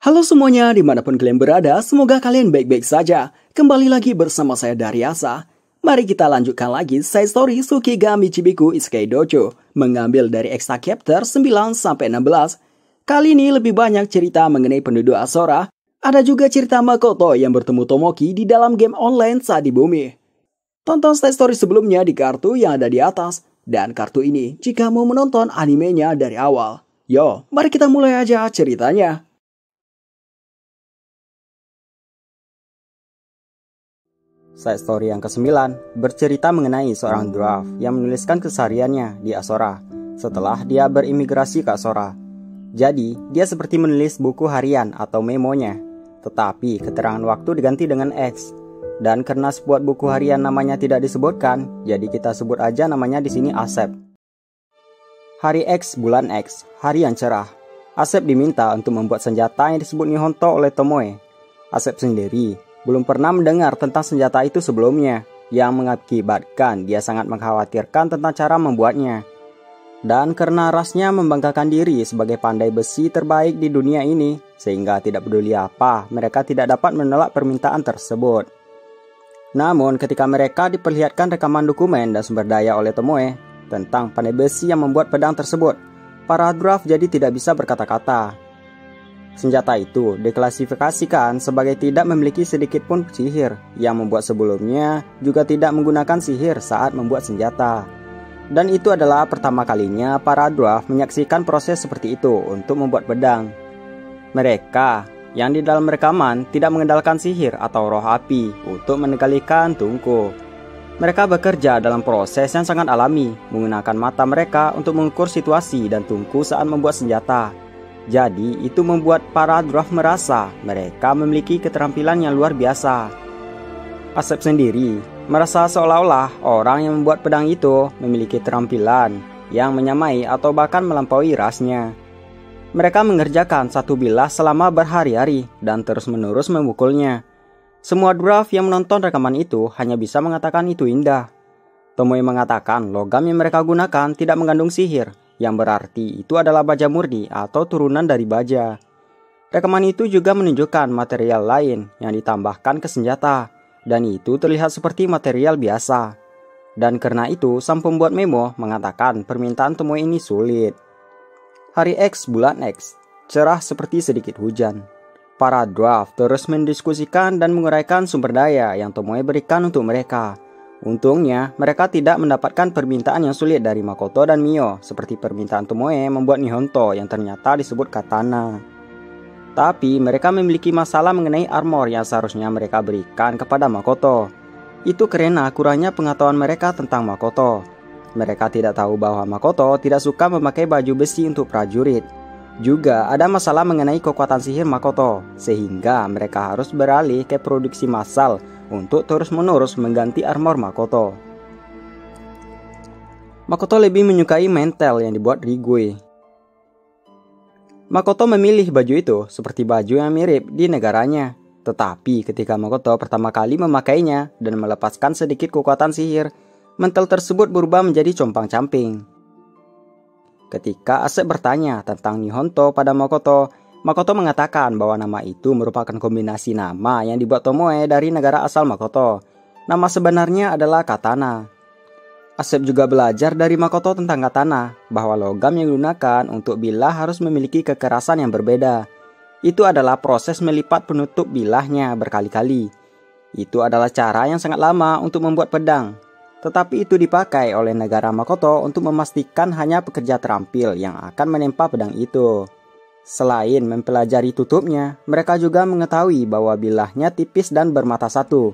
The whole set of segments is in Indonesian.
Halo semuanya, dimanapun kalian berada, semoga kalian baik-baik saja. Kembali lagi bersama saya Daryasa. Mari kita lanjutkan lagi side story Tsukigami Chibiku Isekai Dojo, mengambil dari extra chapter 9-16. Kali ini lebih banyak cerita mengenai penduduk Asora. Ada juga cerita Makoto yang bertemu Tomoki di dalam game online saat di bumi. Tonton side story sebelumnya di kartu yang ada di atas, dan kartu ini jika mau menonton animenya dari awal. Yo, mari kita mulai aja ceritanya. Side story yang ke-9 bercerita mengenai seorang dwarf yang menuliskan kesehariannya di Asora setelah dia berimigrasi ke Asora. Jadi, dia seperti menulis buku harian atau memonya, tetapi keterangan waktu diganti dengan X. Dan karena sebuah buku harian namanya tidak disebutkan, jadi kita sebut aja namanya di sini Asep. Hari X, bulan X, hari yang cerah. Asep diminta untuk membuat senjata yang disebut Nihonto oleh Tomoe. Asep sendiri belum pernah mendengar tentang senjata itu sebelumnya, yang mengakibatkan dia sangat mengkhawatirkan tentang cara membuatnya. Dan karena rasnya membanggakan diri sebagai pandai besi terbaik di dunia ini, sehingga tidak peduli apa, mereka tidak dapat menolak permintaan tersebut. Namun ketika mereka diperlihatkan rekaman dokumen dan sumber daya oleh Tomoe tentang pandai besi yang membuat pedang tersebut, para dwarf jadi tidak bisa berkata-kata. Senjata itu diklasifikasikan sebagai tidak memiliki sedikit pun sihir, yang membuat sebelumnya juga tidak menggunakan sihir saat membuat senjata. Dan itu adalah pertama kalinya para dwarf menyaksikan proses seperti itu untuk membuat pedang. Mereka yang di dalam rekaman tidak mengandalkan sihir atau roh api untuk mengendalikan tungku. Mereka bekerja dalam proses yang sangat alami, menggunakan mata mereka untuk mengukur situasi dan tungku saat membuat senjata. Jadi itu membuat para dwarf merasa mereka memiliki keterampilan yang luar biasa. Asep sendiri merasa seolah-olah orang yang membuat pedang itu memiliki keterampilan yang menyamai atau bahkan melampaui rasnya. Mereka mengerjakan satu bilah selama berhari-hari dan terus-menerus memukulnya. Semua dwarf yang menonton rekaman itu hanya bisa mengatakan itu indah. Tomoe mengatakan logam yang mereka gunakan tidak mengandung sihir, yang berarti itu adalah baja murni atau turunan dari baja. Rekaman itu juga menunjukkan material lain yang ditambahkan ke senjata, dan itu terlihat seperti material biasa. Dan karena itu, sang pembuat memo mengatakan permintaan Tomoe ini sulit. Hari X, bulan X, cerah seperti sedikit hujan. Para dwarf terus mendiskusikan dan menguraikan sumber daya yang Tomoe berikan untuk mereka. Untungnya, mereka tidak mendapatkan permintaan yang sulit dari Makoto dan Mio, seperti permintaan Tomoe membuat Nihonto yang ternyata disebut katana. Tapi mereka memiliki masalah mengenai armor yang seharusnya mereka berikan kepada Makoto. Itu karena kurangnya pengetahuan mereka tentang Makoto. Mereka tidak tahu bahwa Makoto tidak suka memakai baju besi untuk prajurit. Juga ada masalah mengenai kekuatan sihir Makoto, sehingga mereka harus beralih ke produksi massal untuk terus-menerus mengganti armor Makoto. Makoto lebih menyukai mantel yang dibuat Rigui. Makoto memilih baju itu seperti baju yang mirip di negaranya. Tetapi ketika Makoto pertama kali memakainya dan melepaskan sedikit kekuatan sihir, mantel tersebut berubah menjadi compang-camping. Ketika Asep bertanya tentang Nihonto pada Makoto, Makoto mengatakan bahwa nama itu merupakan kombinasi nama yang dibuat Tomoe dari negara asal Makoto. Nama sebenarnya adalah katana. Asep juga belajar dari Makoto tentang katana, bahwa logam yang digunakan untuk bilah harus memiliki kekerasan yang berbeda. Itu adalah proses melipat penutup bilahnya berkali-kali. Itu adalah cara yang sangat lama untuk membuat pedang. Tetapi itu dipakai oleh negara Makoto untuk memastikan hanya pekerja terampil yang akan menempa pedang itu. Selain mempelajari tutupnya, mereka juga mengetahui bahwa bilahnya tipis dan bermata satu,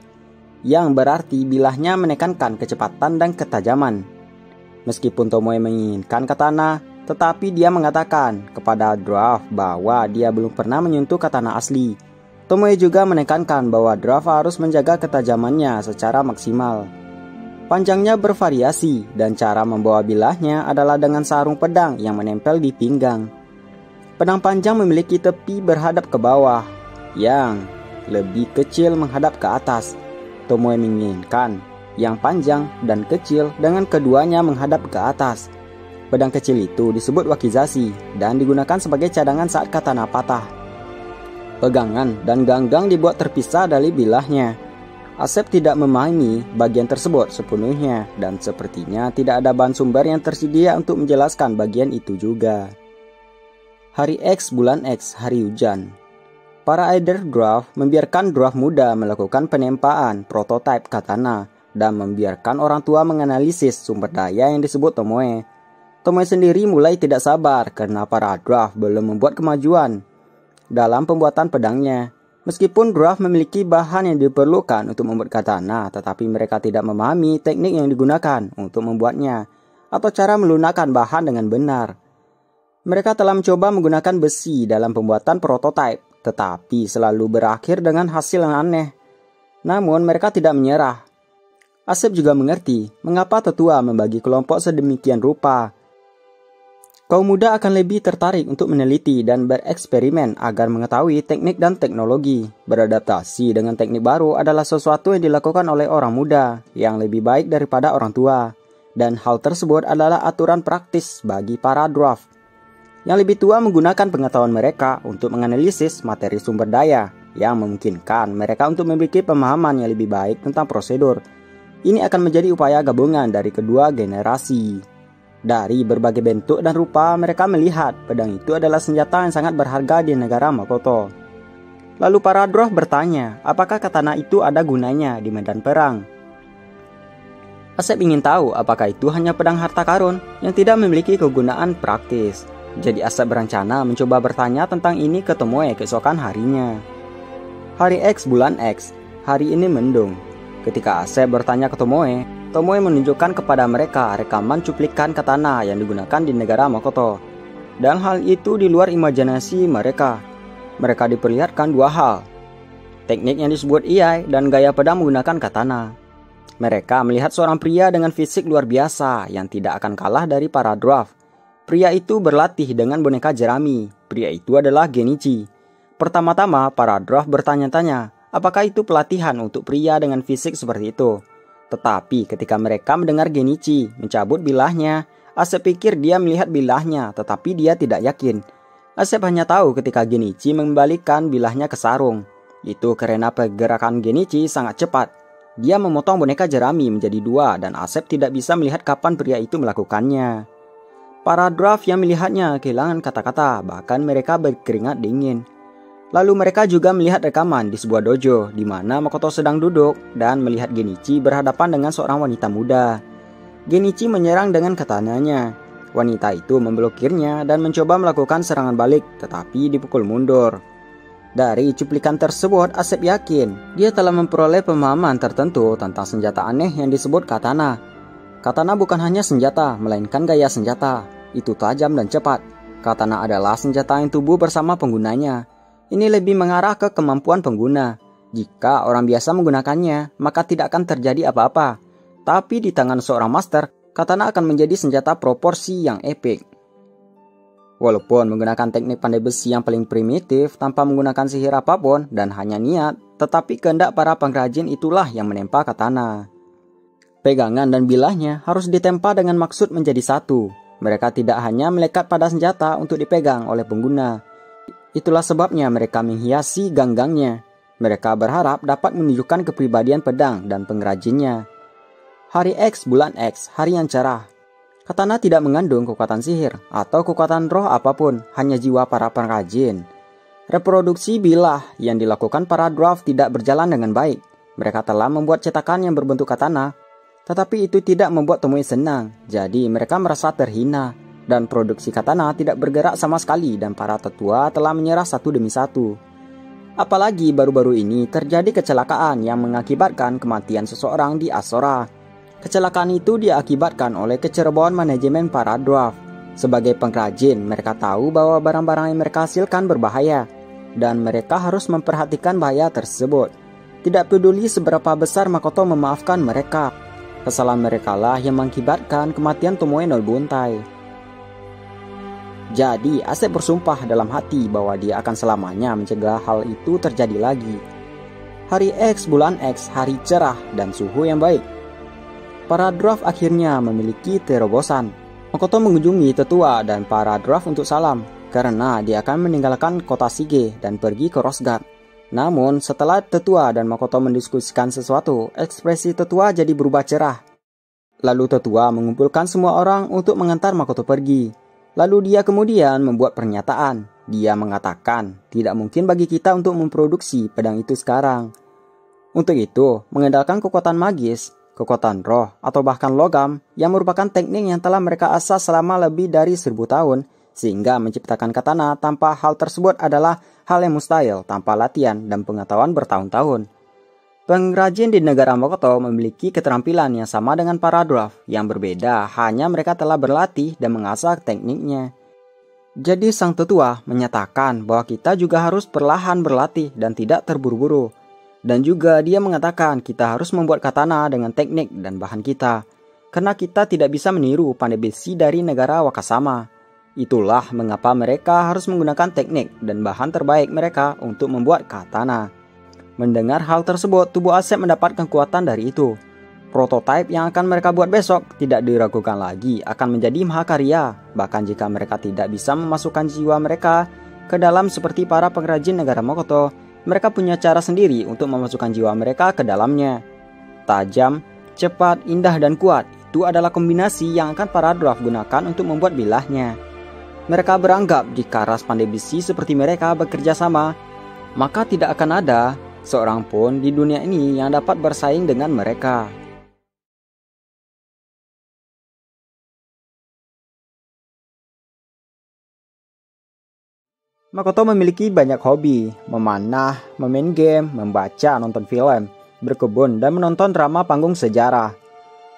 yang berarti bilahnya menekankan kecepatan dan ketajaman. Meskipun Tomoe menginginkan katana, tetapi dia mengatakan kepada dwarf bahwa dia belum pernah menyentuh katana asli. Tomoe juga menekankan bahwa dwarf harus menjaga ketajamannya secara maksimal. Panjangnya bervariasi dan cara membawa bilahnya adalah dengan sarung pedang yang menempel di pinggang. Pedang panjang memiliki tepi berhadap ke bawah, yang lebih kecil menghadap ke atas. Tomoe menginginkan yang panjang dan kecil dengan keduanya menghadap ke atas. Pedang kecil itu disebut wakizashi dan digunakan sebagai cadangan saat katana patah. Pegangan dan ganggang dibuat terpisah dari bilahnya. Asep tidak memahami bagian tersebut sepenuhnya dan sepertinya tidak ada bahan sumber yang tersedia untuk menjelaskan bagian itu juga. Hari X bulan X, hari hujan. Para Elder Dwarf membiarkan dwarf muda melakukan penempaan prototipe katana dan membiarkan orang tua menganalisis sumber daya yang disebut Tomoe. Tomoe sendiri mulai tidak sabar karena para dwarf belum membuat kemajuan dalam pembuatan pedangnya. Meskipun dwarf memiliki bahan yang diperlukan untuk membuat katana, tetapi mereka tidak memahami teknik yang digunakan untuk membuatnya atau cara melunakkan bahan dengan benar. Mereka telah mencoba menggunakan besi dalam pembuatan prototipe, tetapi selalu berakhir dengan hasil yang aneh. Namun mereka tidak menyerah. Asep juga mengerti mengapa tetua membagi kelompok sedemikian rupa. Kaum muda akan lebih tertarik untuk meneliti dan bereksperimen agar mengetahui teknik dan teknologi. Beradaptasi dengan teknik baru adalah sesuatu yang dilakukan oleh orang muda yang lebih baik daripada orang tua. Dan hal tersebut adalah aturan praktis bagi para dwarf. Yang lebih tua menggunakan pengetahuan mereka untuk menganalisis materi sumber daya yang memungkinkan mereka untuk memiliki pemahaman yang lebih baik tentang prosedur. Ini akan menjadi upaya gabungan dari kedua generasi. Dari berbagai bentuk dan rupa, mereka melihat pedang itu adalah senjata yang sangat berharga di negara Makoto. Lalu para dwarf bertanya, apakah katana itu ada gunanya di medan perang? Asep ingin tahu apakah itu hanya pedang harta karun yang tidak memiliki kegunaan praktis. Jadi Asep berencana mencoba bertanya tentang ini ke Tomoe keesokan harinya. Hari X bulan X, hari ini mendung. Ketika Asep bertanya ke Tomoe menunjukkan kepada mereka rekaman cuplikan katana yang digunakan di negara Makoto. Dan hal itu di luar imajinasi mereka. Mereka diperlihatkan dua hal. Teknik yang disebut iai dan gaya pedang menggunakan katana. Mereka melihat seorang pria dengan fisik luar biasa yang tidak akan kalah dari para dwarf. Pria itu berlatih dengan boneka jerami. Pria itu adalah Genichi. Pertama-tama para dwarf bertanya-tanya, apakah itu pelatihan untuk pria dengan fisik seperti itu? Tetapi ketika mereka mendengar Genichi mencabut bilahnya, Asep pikir dia melihat bilahnya, tetapi dia tidak yakin. Asep hanya tahu ketika Genichi mengembalikan bilahnya ke sarung. Itu karena pergerakan Genichi sangat cepat. Dia memotong boneka jerami menjadi dua dan Asep tidak bisa melihat kapan pria itu melakukannya. Para dwarf yang melihatnya kehilangan kata-kata, bahkan mereka berkeringat dingin. Lalu mereka juga melihat rekaman di sebuah dojo di mana Makoto sedang duduk dan melihat Genichi berhadapan dengan seorang wanita muda. Genichi menyerang dengan katananya. Wanita itu memblokirnya dan mencoba melakukan serangan balik, tetapi dipukul mundur. Dari cuplikan tersebut, Asep yakin dia telah memperoleh pemahaman tertentu tentang senjata aneh yang disebut katana. Katana bukan hanya senjata, melainkan gaya senjata. Itu tajam dan cepat. Katana adalah senjata yang tubuh bersama penggunanya. Ini lebih mengarah ke kemampuan pengguna. Jika orang biasa menggunakannya, maka tidak akan terjadi apa-apa. Tapi di tangan seorang master, katana akan menjadi senjata proporsi yang epik. Walaupun menggunakan teknik pandai besi yang paling primitif tanpa menggunakan sihir apapun dan hanya niat, tetapi kehendak para pengrajin itulah yang menempa katana. Pegangan dan bilahnya harus ditempa dengan maksud menjadi satu. Mereka tidak hanya melekat pada senjata untuk dipegang oleh pengguna. Itulah sebabnya mereka menghiasi ganggangnya. Mereka berharap dapat menunjukkan kepribadian pedang dan pengrajinnya. Hari X bulan X, hari yang cerah. Katana tidak mengandung kekuatan sihir atau kekuatan roh apapun, hanya jiwa para pengrajin. Reproduksi bilah yang dilakukan para dwarf tidak berjalan dengan baik. Mereka telah membuat cetakan yang berbentuk katana, tetapi itu tidak membuat Tomoe senang. Jadi mereka merasa terhina. Dan produksi katana tidak bergerak sama sekali dan para tetua telah menyerah satu demi satu. Apalagi baru-baru ini terjadi kecelakaan yang mengakibatkan kematian seseorang di Asora. Kecelakaan itu diakibatkan oleh kecerobohan manajemen para dwarf. Sebagai pengrajin, mereka tahu bahwa barang-barang yang mereka hasilkan berbahaya dan mereka harus memperhatikan bahaya tersebut. Tidak peduli seberapa besar Makoto memaafkan mereka, kesalahan mereka lah yang mengakibatkan kematian Tomoe Nobuntai. Jadi Asep bersumpah dalam hati bahwa dia akan selamanya mencegah hal itu terjadi lagi. Hari X bulan X, hari cerah dan suhu yang baik. Para dwarf akhirnya memiliki terobosan. Makoto mengunjungi tetua dan para dwarf untuk salam. karena dia akan meninggalkan kota Shige dan pergi ke Rosegard. Namun setelah Tetua dan Makoto mendiskusikan sesuatu, ekspresi Tetua jadi berubah cerah. Lalu Tetua mengumpulkan semua orang untuk mengantar Makoto pergi. Lalu dia kemudian membuat pernyataan. Dia mengatakan, tidak mungkin bagi kita untuk memproduksi pedang itu sekarang. Untuk itu, mengandalkan kekuatan magis, kekuatan roh, atau bahkan logam yang merupakan teknik yang telah mereka asah selama lebih dari 1000 tahun, sehingga menciptakan katana tanpa hal tersebut adalah hal yang mustahil tanpa latihan dan pengetahuan bertahun-tahun. Pengrajin di negara Makoto memiliki keterampilan yang sama dengan para dwarf, yang berbeda hanya mereka telah berlatih dan mengasah tekniknya. Jadi sang tetua menyatakan bahwa kita juga harus perlahan berlatih dan tidak terburu-buru. Dan juga dia mengatakan kita harus membuat katana dengan teknik dan bahan kita, karena kita tidak bisa meniru pandai besi dari negara Wakasama. Itulah mengapa mereka harus menggunakan teknik dan bahan terbaik mereka untuk membuat katana. Mendengar hal tersebut, tubuh Asep mendapat kekuatan dari itu. Prototipe yang akan mereka buat besok tidak diragukan lagi akan menjadi mahakarya, bahkan jika mereka tidak bisa memasukkan jiwa mereka ke dalam seperti para pengrajin negara Makoto. Mereka punya cara sendiri untuk memasukkan jiwa mereka ke dalamnya. Tajam, cepat, indah, dan kuat. Itu adalah kombinasi yang akan para dwarf gunakan untuk membuat bilahnya. Mereka beranggap jika ras pandai besi seperti mereka bekerja sama, maka tidak akan ada seorang pun di dunia ini yang dapat bersaing dengan mereka. Makoto memiliki banyak hobi, memanah, memain game, membaca, nonton film, berkebun, dan menonton drama panggung sejarah.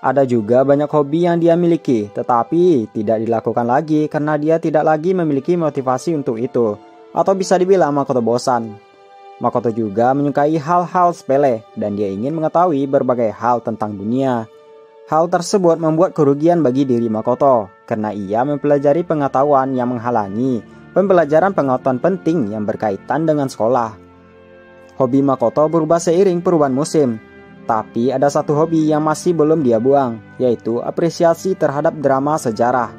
Ada juga banyak hobi yang dia miliki, tetapi tidak dilakukan lagi karena dia tidak lagi memiliki motivasi untuk itu, atau bisa dibilang Makoto bosan. Makoto juga menyukai hal-hal sepele, dan dia ingin mengetahui berbagai hal tentang dunia. Hal tersebut membuat kerugian bagi diri Makoto, karena ia mempelajari pengetahuan yang menghalangi pembelajaran pengetahuan penting yang berkaitan dengan sekolah. Hobi Makoto berubah seiring perubahan musim, tapi ada satu hobi yang masih belum dia buang, yaitu apresiasi terhadap drama sejarah.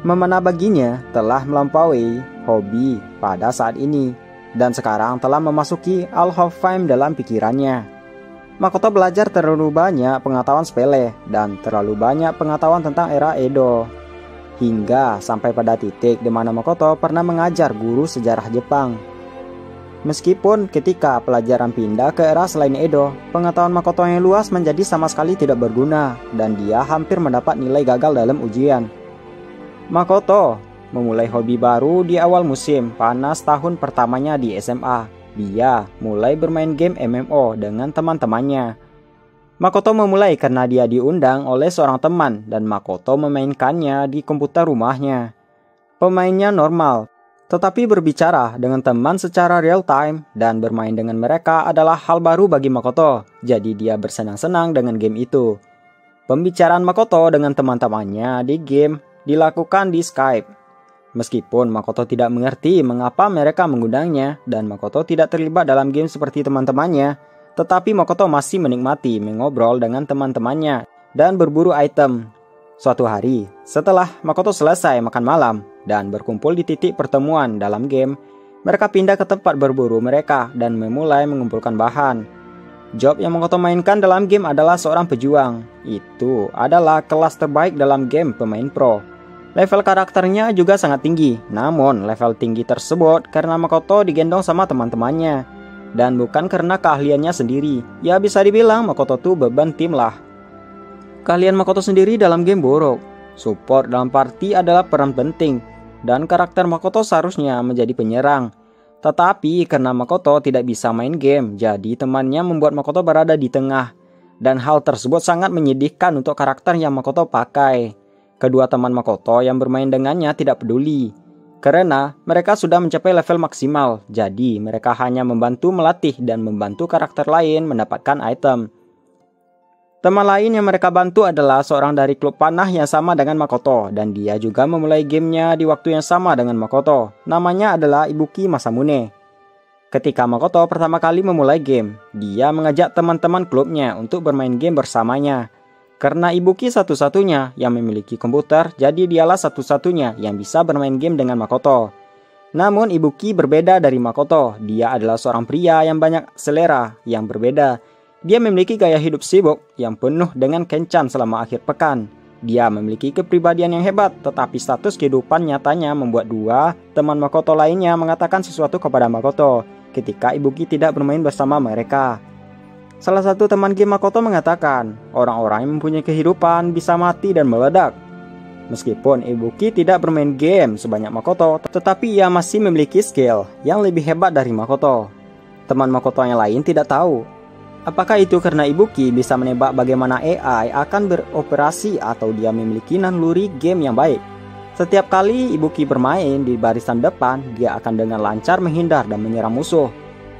Memanah baginya telah melampaui hobi pada saat ini, dan sekarang telah memasuki Hall of Fame dalam pikirannya. Makoto belajar terlalu banyak pengetahuan sepele dan terlalu banyak pengetahuan tentang era Edo, hingga sampai pada titik di mana Makoto pernah mengajar guru sejarah Jepang. Meskipun ketika pelajaran pindah ke era selain Edo, pengetahuan Makoto yang luas menjadi sama sekali tidak berguna, dan dia hampir mendapat nilai gagal dalam ujian. Makoto memulai hobi baru di awal musim panas tahun pertamanya di SMA. Dia mulai bermain game MMO dengan teman-temannya. Makoto memulai karena dia diundang oleh seorang teman dan Makoto memainkannya di komputer rumahnya. Pemainnya normal, tetapi berbicara dengan teman secara real time dan bermain dengan mereka adalah hal baru bagi Makoto, jadi dia bersenang-senang dengan game itu. Pembicaraan Makoto dengan teman-temannya di game dilakukan di Skype. Meskipun Makoto tidak mengerti mengapa mereka mengundangnya dan Makoto tidak terlibat dalam game seperti teman-temannya, tetapi Makoto masih menikmati mengobrol dengan teman-temannya dan berburu item. Suatu hari, setelah Makoto selesai makan malam dan berkumpul di titik pertemuan dalam game, mereka pindah ke tempat berburu mereka dan memulai mengumpulkan bahan. Job yang Makoto mainkan dalam game adalah seorang pejuang. Itu adalah kelas terbaik dalam game pemain pro. Level karakternya juga sangat tinggi, namun level tinggi tersebut karena Makoto digendong sama teman-temannya, dan bukan karena keahliannya sendiri. Ya bisa dibilang Makoto tuh beban tim lah. Keahlian Makoto sendiri dalam game buruk. Support dalam party adalah peran penting, dan karakter Makoto seharusnya menjadi penyerang. Tetapi karena Makoto tidak bisa main game, jadi temannya membuat Makoto berada di tengah. Dan hal tersebut sangat menyedihkan untuk karakter yang Makoto pakai. Kedua teman Makoto yang bermain dengannya tidak peduli, karena mereka sudah mencapai level maksimal, jadi mereka hanya membantu melatih dan membantu karakter lain mendapatkan item. Teman lain yang mereka bantu adalah seorang dari klub panah yang sama dengan Makoto, dan dia juga memulai gamenya di waktu yang sama dengan Makoto. Namanya adalah Ibuki Masamune. Ketika Makoto pertama kali memulai game, dia mengajak teman-teman klubnya untuk bermain game bersamanya. Karena Ibuki satu-satunya yang memiliki komputer, jadi dialah satu-satunya yang bisa bermain game dengan Makoto. Namun Ibuki berbeda dari Makoto. Dia adalah seorang pria yang banyak selera yang berbeda. Dia memiliki gaya hidup sibuk yang penuh dengan kencan selama akhir pekan. Dia memiliki kepribadian yang hebat, tetapi status kehidupan nyatanya membuat dua teman Makoto lainnya mengatakan sesuatu kepada Makoto ketika Ibuki tidak bermain bersama mereka. Salah satu teman game Makoto mengatakan, orang-orang yang mempunyai kehidupan bisa mati dan meledak. Meskipun Ibuki tidak bermain game sebanyak Makoto, tetapi ia masih memiliki skill yang lebih hebat dari Makoto. Teman Makoto yang lain tidak tahu apakah itu karena Ibuki bisa menebak bagaimana AI akan beroperasi atau dia memiliki naluri game yang baik. Setiap kali Ibuki bermain di barisan depan, dia akan dengan lancar menghindar dan menyerang musuh.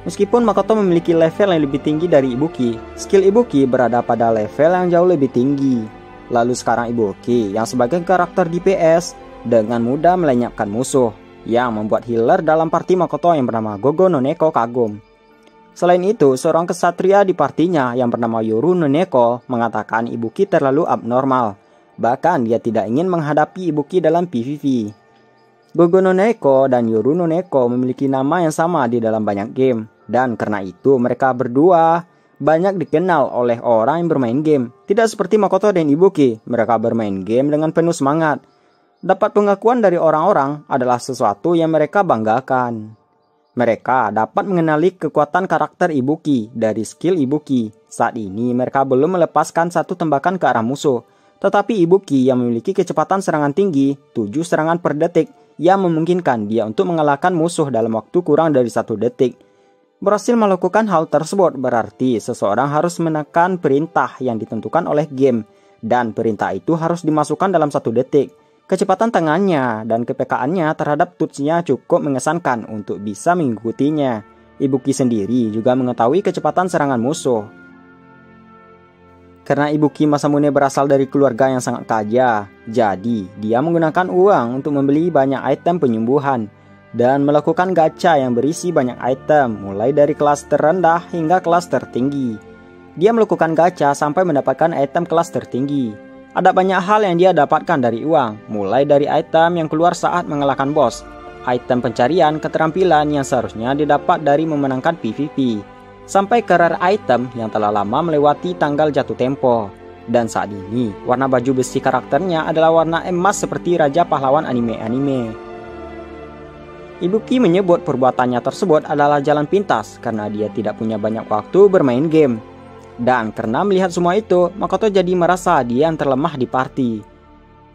Meskipun Makoto memiliki level yang lebih tinggi dari Ibuki, skill Ibuki berada pada level yang jauh lebih tinggi. Lalu sekarang Ibuki yang sebagai karakter DPS dengan mudah melenyapkan musuh, yang membuat healer dalam party Makoto yang bernama Gogo no Neko kagum. Selain itu, seorang kesatria di partinya yang bernama Yoru no Neko mengatakan Ibuki terlalu abnormal. Bahkan dia tidak ingin menghadapi Ibuki dalam PvP. Gogo no Neko dan Yoru no Neko memiliki nama yang sama di dalam banyak game. Dan karena itu mereka berdua banyak dikenal oleh orang yang bermain game. Tidak seperti Makoto dan Ibuki, mereka bermain game dengan penuh semangat. Dapat pengakuan dari orang-orang adalah sesuatu yang mereka banggakan. Mereka dapat mengenali kekuatan karakter Ibuki dari skill Ibuki. Saat ini mereka belum melepaskan satu tembakan ke arah musuh. Tetapi Ibuki yang memiliki kecepatan serangan tinggi, 7 serangan per detik, yang memungkinkan dia untuk mengalahkan musuh dalam waktu kurang dari 1 detik. Berhasil melakukan hal tersebut berarti seseorang harus menekan perintah yang ditentukan oleh game. Dan perintah itu harus dimasukkan dalam 1 detik. Kecepatan tangannya dan kepekaan-nya terhadap touch-nya cukup mengesankan untuk bisa mengikutinya. Ibuki sendiri juga mengetahui kecepatan serangan musuh. Karena Ibuki Masamune berasal dari keluarga yang sangat kaya, jadi dia menggunakan uang untuk membeli banyak item penyembuhan dan melakukan gacha yang berisi banyak item mulai dari kelas terendah hingga kelas tertinggi. Dia melakukan gacha sampai mendapatkan item kelas tertinggi. Ada banyak hal yang dia dapatkan dari uang, mulai dari item yang keluar saat mengalahkan bos, item pencarian keterampilan yang seharusnya didapat dari memenangkan PvP, sampai ke rare item yang telah lama melewati tanggal jatuh tempo. Dan saat ini, warna baju besi karakternya adalah warna emas seperti raja pahlawan anime-anime. Ibuki menyebut perbuatannya tersebut adalah jalan pintas karena dia tidak punya banyak waktu bermain game. Dan karena melihat semua itu, Makoto jadi merasa dia yang terlemah di party.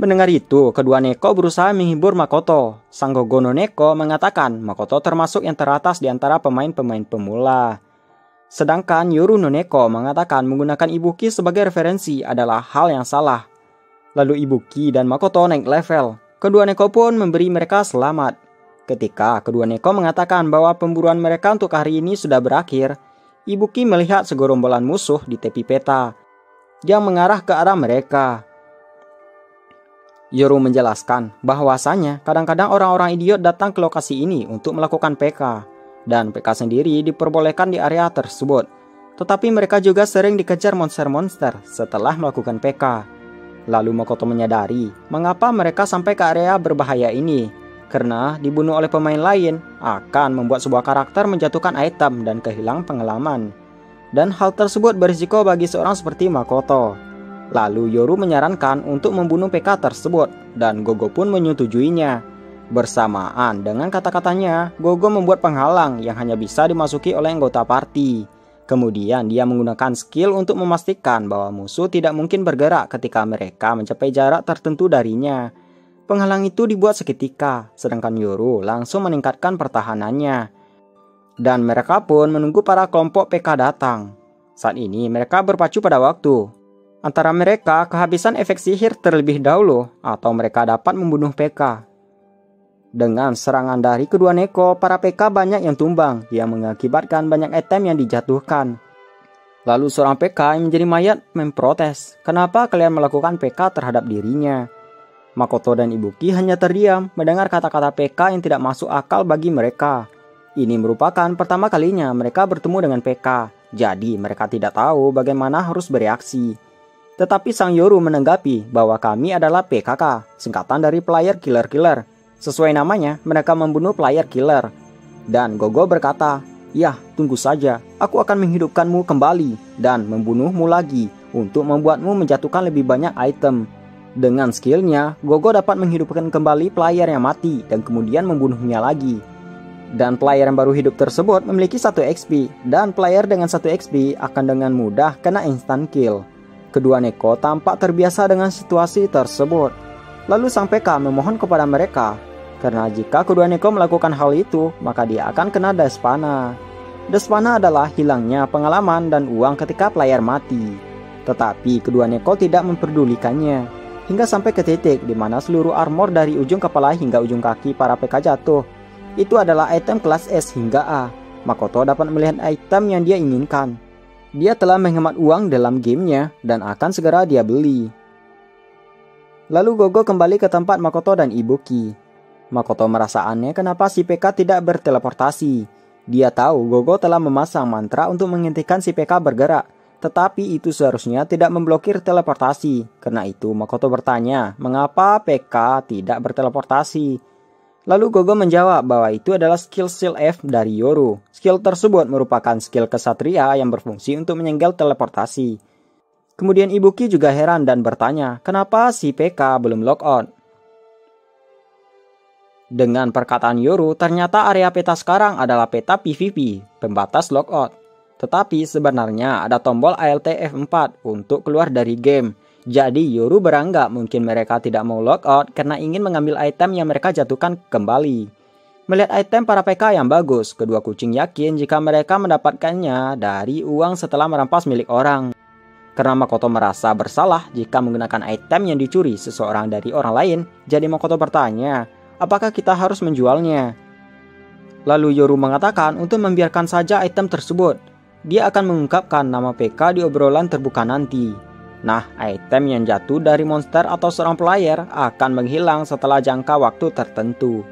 Mendengar itu, kedua Neko berusaha menghibur Makoto. Sang Gogo no Neko mengatakan Makoto termasuk yang teratas di antara pemain-pemain pemula. Sedangkan Yoru no Neko mengatakan menggunakan Ibuki sebagai referensi adalah hal yang salah. Lalu Ibuki dan Makoto naik level. Kedua Neko pun memberi mereka selamat. Ketika kedua Neko mengatakan bahwa pemburuan mereka untuk hari ini sudah berakhir, Ibuki melihat segerombolan musuh di tepi peta yang mengarah ke arah mereka. Yoru menjelaskan bahwasanya kadang-kadang orang-orang idiot datang ke lokasi ini untuk melakukan PK, dan PK sendiri diperbolehkan di area tersebut. Tetapi mereka juga sering dikejar monster-monster setelah melakukan PK. Lalu Makoto menyadari mengapa mereka sampai ke area berbahaya ini. Karena dibunuh oleh pemain lain akan membuat sebuah karakter menjatuhkan item dan kehilangan pengalaman. Dan hal tersebut berisiko bagi seorang seperti Makoto. Lalu Yoru menyarankan untuk membunuh PK tersebut dan Gogo pun menyetujuinya. Bersamaan dengan kata-katanya, Gogo membuat penghalang yang hanya bisa dimasuki oleh anggota party. Kemudian dia menggunakan skill untuk memastikan bahwa musuh tidak mungkin bergerak ketika mereka mencapai jarak tertentu darinya. Penghalang itu dibuat seketika, sedangkan Yoru langsung meningkatkan pertahanannya. Dan mereka pun menunggu para kelompok PK datang. Saat ini mereka berpacu pada waktu. Antara mereka kehabisan efek sihir terlebih dahulu atau mereka dapat membunuh PK. Dengan serangan dari kedua Neko, para PK banyak yang tumbang yang mengakibatkan banyak item yang dijatuhkan. Lalu seorang PK yang menjadi mayat memprotes, "Kenapa kalian melakukan PK terhadap dirinya?" Makoto dan Ibuki hanya terdiam mendengar kata-kata PK yang tidak masuk akal bagi mereka. Ini merupakan pertama kalinya mereka bertemu dengan PK, jadi mereka tidak tahu bagaimana harus bereaksi. Tetapi Sang Yoru menanggapi bahwa kami adalah PKK, singkatan dari Player Killer Killer. Sesuai namanya, mereka membunuh player killer. Dan Gogo berkata, "Ya, tunggu saja, aku akan menghidupkanmu kembali dan membunuhmu lagi untuk membuatmu menjatuhkan lebih banyak item." Dengan skillnya, Gogo dapat menghidupkan kembali player yang mati dan kemudian membunuhnya lagi. Dan player yang baru hidup tersebut memiliki 1 XP, dan player dengan 1 XP akan dengan mudah kena instant kill. Kedua Neko tampak terbiasa dengan situasi tersebut. Lalu sang PK memohon kepada mereka, karena jika kedua Neko melakukan hal itu, maka dia akan kena despana. Despana adalah hilangnya pengalaman dan uang ketika player mati. Tetapi kedua Neko tidak memperdulikannya, hingga sampai ke titik di mana seluruh armor dari ujung kepala hingga ujung kaki para PK jatuh. Itu adalah item kelas S hingga A. Makoto dapat melihat item yang dia inginkan. Dia telah menghemat uang dalam gamenya dan akan segera dia beli. Lalu Gogo kembali ke tempat Makoto dan Ibuki. Makoto merasa aneh kenapa si PK tidak berteleportasi. Dia tahu Gogo telah memasang mantra untuk menghentikan si PK bergerak, tetapi itu seharusnya tidak memblokir teleportasi. Karena itu Makoto bertanya, mengapa PK tidak berteleportasi? Lalu Gogo menjawab bahwa itu adalah skill Seal F dari Yoru. Skill tersebut merupakan skill kesatria yang berfungsi untuk menyegel teleportasi. Kemudian Ibuki juga heran dan bertanya, kenapa si PK belum logout? Dengan perkataan Yoru, ternyata area peta sekarang adalah peta PvP, pembatas logout. Tetapi sebenarnya ada tombol ALT F4 untuk keluar dari game. Jadi Yoru beranggap mungkin mereka tidak mau logout karena ingin mengambil item yang mereka jatuhkan kembali. Melihat item para PK yang bagus, kedua kucing yakin jika mereka mendapatkannya dari uang setelah merampas milik orang. Karena Makoto merasa bersalah jika menggunakan item yang dicuri seseorang dari orang lain, jadi Makoto bertanya, apakah kita harus menjualnya? Lalu Yoru mengatakan untuk membiarkan saja item tersebut. Dia akan mengungkapkan nama PK di obrolan terbuka nanti. Nah, item yang jatuh dari monster atau seorang player akan menghilang setelah jangka waktu tertentu.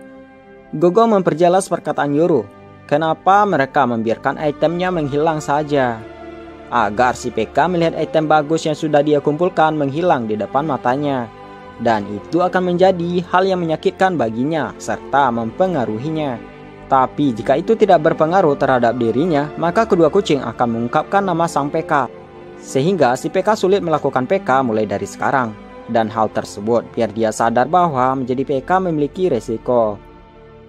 Gogo memperjelas perkataan Yoru. Kenapa mereka membiarkan itemnya menghilang saja? Agar si PK melihat item bagus yang sudah dia kumpulkan menghilang di depan matanya. Dan itu akan menjadi hal yang menyakitkan baginya serta mempengaruhinya. Tapi jika itu tidak berpengaruh terhadap dirinya, maka kedua kucing akan mengungkapkan nama sang PK. Sehingga si PK sulit melakukan PK mulai dari sekarang. Dan hal tersebut biar dia sadar bahwa menjadi PK memiliki resiko.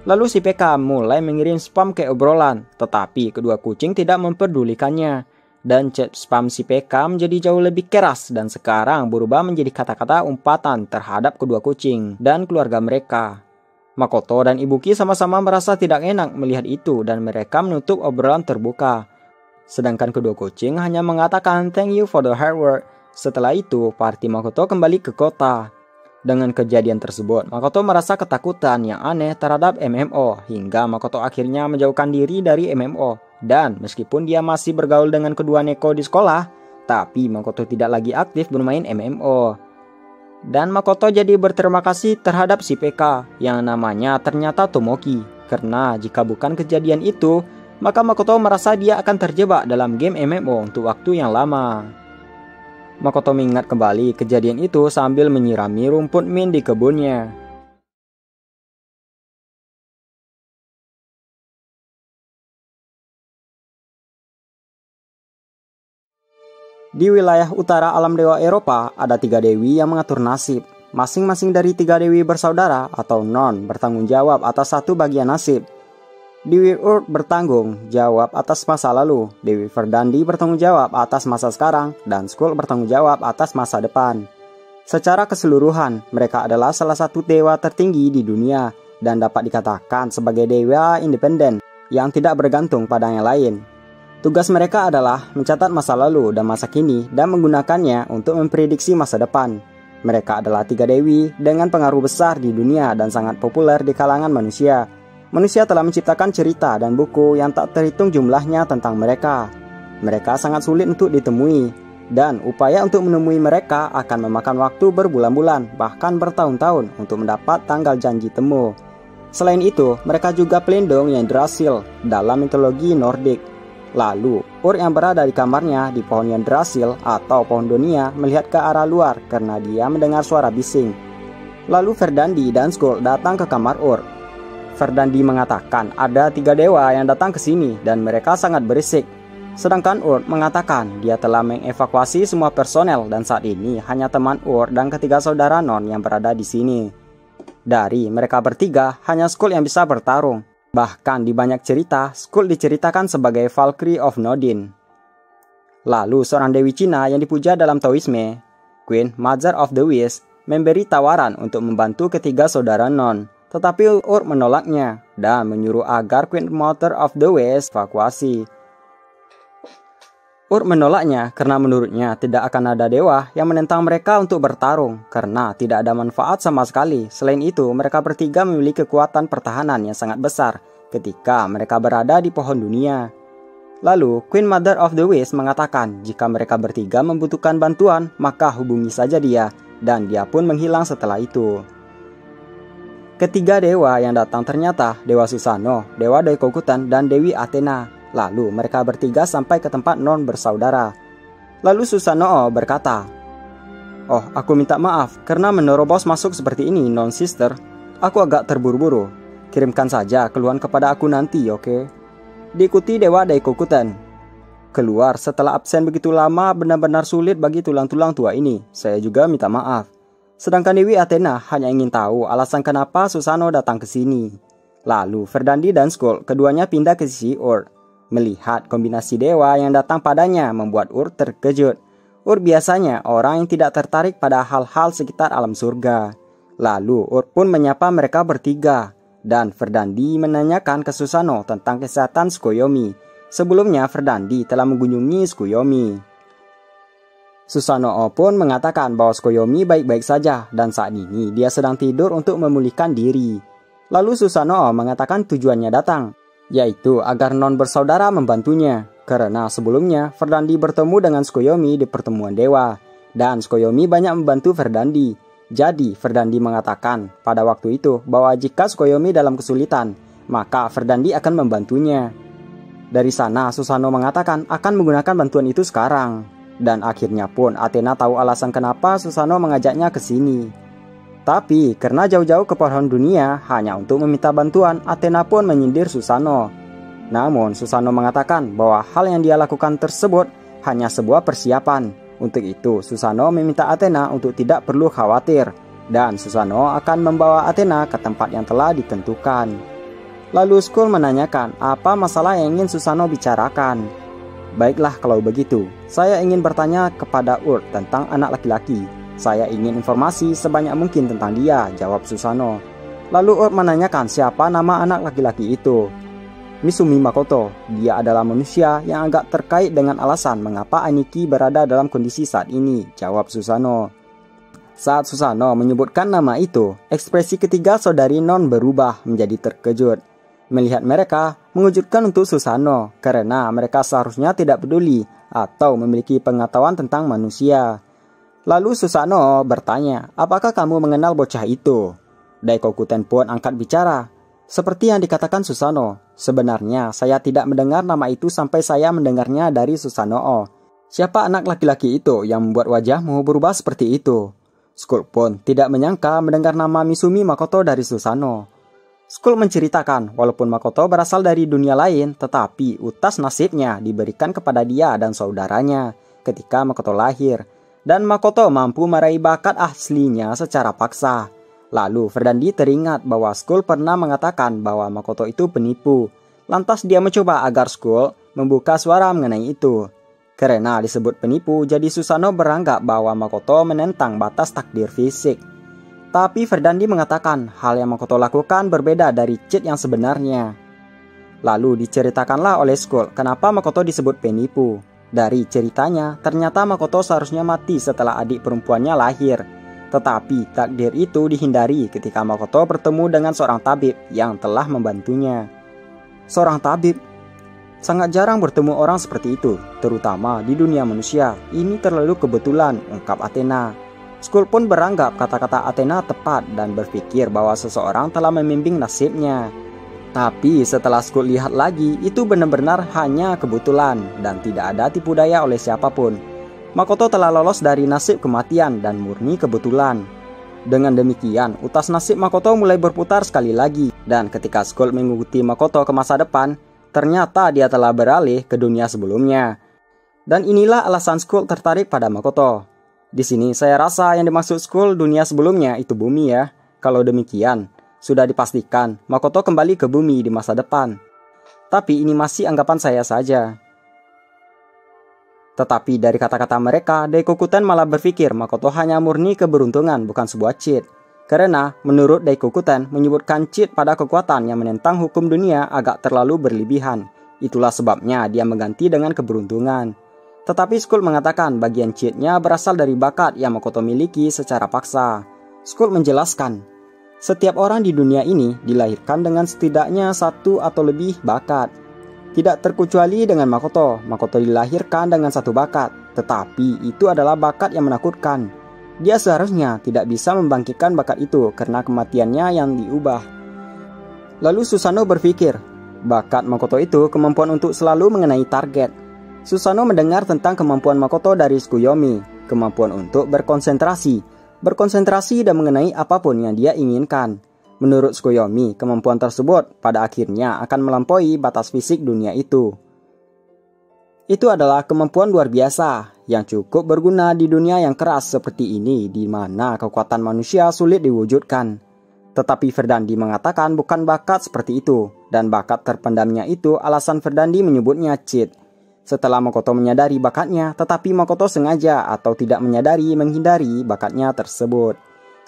Lalu si PK mulai mengirim spam ke obrolan, tetapi kedua kucing tidak memperdulikannya. Dan chat spam si PK menjadi jauh lebih keras dan sekarang berubah menjadi kata-kata umpatan terhadap kedua kucing dan keluarga mereka. Makoto dan Ibuki sama-sama merasa tidak enak melihat itu dan mereka menutup obrolan terbuka. Sedangkan kedua kucing hanya mengatakan thank you for the hard work. Setelah itu, party Makoto kembali ke kota. Dengan kejadian tersebut, Makoto merasa ketakutan yang aneh terhadap MMO, hingga Makoto akhirnya menjauhkan diri dari MMO. Dan meskipun dia masih bergaul dengan kedua Neko di sekolah, tapi Makoto tidak lagi aktif bermain MMO. Dan Makoto jadi berterima kasih terhadap si PK, yang namanya ternyata Tomoki. Karena jika bukan kejadian itu, maka Makoto merasa dia akan terjebak dalam game MMO untuk waktu yang lama. Makoto mengingat kembali kejadian itu sambil menyirami rumput mint di kebunnya. Di wilayah utara alam dewa Eropa, ada 3 dewi yang mengatur nasib. Masing-masing dari 3 dewi bersaudara atau non bertanggung jawab atas satu bagian nasib. Dewi Urd bertanggung jawab atas masa lalu, Dewi Verdandi bertanggung jawab atas masa sekarang, dan Skuld bertanggung jawab atas masa depan. Secara keseluruhan, mereka adalah salah satu dewa tertinggi di dunia dan dapat dikatakan sebagai dewa independen yang tidak bergantung pada yang lain. Tugas mereka adalah mencatat masa lalu dan masa kini dan menggunakannya untuk memprediksi masa depan. Mereka adalah 3 dewi dengan pengaruh besar di dunia dan sangat populer di kalangan manusia. Manusia telah menciptakan cerita dan buku yang tak terhitung jumlahnya tentang mereka. Mereka sangat sulit untuk ditemui, dan upaya untuk menemui mereka akan memakan waktu berbulan-bulan, bahkan bertahun-tahun untuk mendapat tanggal janji temu. Selain itu, mereka juga pelindung Yggdrasil dalam mitologi Nordik. Lalu, Urd yang berada di kamarnya di pohon Yggdrasil atau pohon dunia melihat ke arah luar karena dia mendengar suara bising. Lalu Verdandi dan Skull datang ke kamar Urd. Verdandi mengatakan ada 3 dewa yang datang ke sini dan mereka sangat berisik. Sedangkan Urd mengatakan dia telah mengevakuasi semua personel dan saat ini hanya teman Urd dan ketiga saudara Non yang berada di sini. Dari mereka bertiga, hanya Skull yang bisa bertarung. Bahkan di banyak cerita, Skull diceritakan sebagai Valkyrie of Nodin. Lalu seorang dewi Cina yang dipuja dalam Taoisme, Queen Mother of the West, memberi tawaran untuk membantu ketiga saudara Non. Tetapi Urd menolaknya dan menyuruh agar Queen Mother of the West evakuasi. Urd menolaknya karena menurutnya tidak akan ada dewa yang menentang mereka untuk bertarung karena tidak ada manfaat sama sekali. Selain itu, mereka bertiga memiliki kekuatan pertahanan yang sangat besar ketika mereka berada di pohon dunia. Lalu, Queen Mother of the West mengatakan jika mereka bertiga membutuhkan bantuan, maka hubungi saja dia, dan dia pun menghilang setelah itu. Ketiga dewa yang datang ternyata Dewa Susano, Dewa Daikokutan, dan Dewi Athena. Lalu mereka bertiga sampai ke tempat Non bersaudara. Lalu Susanoo berkata, "Oh, aku minta maaf karena menerobos masuk seperti ini, Non Sister. Aku agak terburu-buru. Kirimkan saja keluhan kepada aku nanti, oke?" Diikuti Dewa Daikokutan. Keluar setelah absen begitu lama, benar-benar sulit bagi tulang-tulang tua ini. Saya juga minta maaf. Sedangkan Dewi Athena hanya ingin tahu alasan kenapa Susano datang ke sini. Lalu Verdandi dan Skull keduanya pindah ke sisi Urd. Melihat kombinasi dewa yang datang padanya membuat Urd terkejut. Urd biasanya orang yang tidak tertarik pada hal-hal sekitar alam surga. Lalu Urd pun menyapa mereka bertiga. Dan Verdandi menanyakan ke Susano tentang kesehatan Tsukuyomi. Sebelumnya Verdandi telah mengunjungi Tsukuyomi. Susanoo pun mengatakan bahwa Tsukuyomi baik-baik saja dan saat ini dia sedang tidur untuk memulihkan diri. Lalu Susanoo mengatakan tujuannya datang, yaitu agar Non bersaudara membantunya. Karena sebelumnya Verdandi bertemu dengan Tsukuyomi di pertemuan dewa, dan Tsukuyomi banyak membantu Verdandi. Jadi Verdandi mengatakan pada waktu itu bahwa jika Tsukuyomi dalam kesulitan, maka Verdandi akan membantunya. Dari sana Susano mengatakan akan menggunakan bantuan itu sekarang. Dan akhirnya pun Athena tahu alasan kenapa Susano mengajaknya ke sini. Tapi karena jauh-jauh ke pohon dunia hanya untuk meminta bantuan, Athena pun menyindir Susano. Namun Susano mengatakan bahwa hal yang dia lakukan tersebut hanya sebuah persiapan. Untuk itu Susano meminta Athena untuk tidak perlu khawatir, dan Susano akan membawa Athena ke tempat yang telah ditentukan. Lalu Skull menanyakan apa masalah yang ingin Susano bicarakan. Baiklah kalau begitu, saya ingin bertanya kepada Urd tentang anak laki-laki. Saya ingin informasi sebanyak mungkin tentang dia, jawab Susano. Lalu Urd menanyakan siapa nama anak laki-laki itu. Misumi Makoto, dia adalah manusia yang agak terkait dengan alasan mengapa Aniki berada dalam kondisi saat ini, jawab Susano. Saat Susano menyebutkan nama itu, ekspresi ketiga saudari Non berubah menjadi terkejut. Melihat mereka mengejutkan untuk Susano karena mereka seharusnya tidak peduli atau memiliki pengetahuan tentang manusia. Lalu Susano bertanya, apakah kamu mengenal bocah itu? Daikokutan pun angkat bicara. Seperti yang dikatakan Susano, sebenarnya saya tidak mendengar nama itu sampai saya mendengarnya dari Susanoo. Siapa anak laki-laki itu yang membuat wajahmu berubah seperti itu? Skull pun tidak menyangka mendengar nama Misumi Makoto dari Susano. Skull menceritakan walaupun Makoto berasal dari dunia lain, tetapi utas nasibnya diberikan kepada dia dan saudaranya ketika Makoto lahir. Dan Makoto mampu meraih bakat aslinya secara paksa. Lalu Verdandi teringat bahwa Skull pernah mengatakan bahwa Makoto itu penipu. Lantas dia mencoba agar Skull membuka suara mengenai itu. Karena disebut penipu, jadi Susano beranggap bahwa Makoto menentang batas takdir fisik. Tapi Verdandi mengatakan hal yang Makoto lakukan berbeda dari cheat yang sebenarnya. Lalu diceritakanlah oleh Skull kenapa Makoto disebut penipu. Dari ceritanya, ternyata Makoto seharusnya mati setelah adik perempuannya lahir. Tetapi takdir itu dihindari ketika Makoto bertemu dengan seorang tabib yang telah membantunya. Seorang tabib? Sangat jarang bertemu orang seperti itu, terutama di dunia manusia. Ini terlalu kebetulan, ungkap Athena. Skull pun beranggap kata-kata Athena tepat dan berpikir bahwa seseorang telah membimbing nasibnya. Tapi setelah Skull lihat lagi, itu benar-benar hanya kebetulan dan tidak ada tipu daya oleh siapapun. Makoto telah lolos dari nasib kematian dan murni kebetulan. Dengan demikian, utas nasib Makoto mulai berputar sekali lagi. Dan ketika Skull mengikuti Makoto ke masa depan, ternyata dia telah beralih ke dunia sebelumnya. Dan inilah alasan Skull tertarik pada Makoto. Di sini saya rasa yang dimaksud Skull dunia sebelumnya itu bumi ya. Kalau demikian, sudah dipastikan Makoto kembali ke bumi di masa depan. Tapi ini masih anggapan saya saja. Tetapi dari kata-kata mereka, Daikokuten malah berpikir Makoto hanya murni keberuntungan, bukan sebuah cheat. Karena menurut Daikokuten, menyebutkan cheat pada kekuatan yang menentang hukum dunia agak terlalu berlebihan. Itulah sebabnya dia mengganti dengan keberuntungan. Tetapi Skull mengatakan bagian cheatnya berasal dari bakat yang Makoto miliki secara paksa. Skull menjelaskan, setiap orang di dunia ini dilahirkan dengan setidaknya satu atau lebih bakat. Tidak terkecuali dengan Makoto. Makoto dilahirkan dengan satu bakat, tetapi itu adalah bakat yang menakutkan. Dia seharusnya tidak bisa membangkitkan bakat itu karena kematiannya yang diubah. Lalu Susanoo berpikir, bakat Makoto itu kemampuan untuk selalu mengenai target. Susanoo mendengar tentang kemampuan Makoto dari Tsukuyomi, kemampuan untuk berkonsentrasi dan mengenai apapun yang dia inginkan. Menurut Tsukuyomi, kemampuan tersebut pada akhirnya akan melampaui batas fisik dunia itu. Itu adalah kemampuan luar biasa yang cukup berguna di dunia yang keras seperti ini, di mana kekuatan manusia sulit diwujudkan. Tetapi Verdandi mengatakan bukan bakat seperti itu, dan bakat terpendamnya itu alasan Verdandi menyebutnya cheat. Setelah Makoto menyadari bakatnya, tetapi Makoto sengaja atau tidak menyadari menghindari bakatnya tersebut.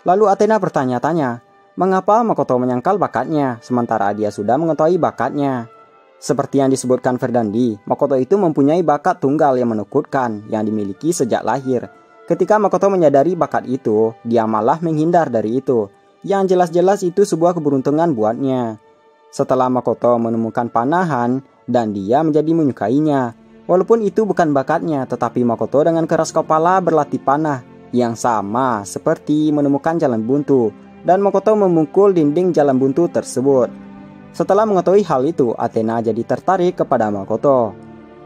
Lalu Athena bertanya-tanya, mengapa Makoto menyangkal bakatnya, sementara dia sudah mengetahui bakatnya? Seperti yang disebutkan Verdandi, Makoto itu mempunyai bakat tunggal yang menakutkan yang dimiliki sejak lahir. Ketika Makoto menyadari bakat itu, dia malah menghindar dari itu. Yang jelas-jelas itu sebuah keberuntungan buatnya. Setelah Makoto menemukan panahan, dan dia menjadi menyukainya. Walaupun itu bukan bakatnya, tetapi Makoto dengan keras kepala berlatih panah, yang sama seperti menemukan jalan buntu. Dan Makoto memukul dinding jalan buntu tersebut. Setelah mengetahui hal itu, Athena jadi tertarik kepada Makoto.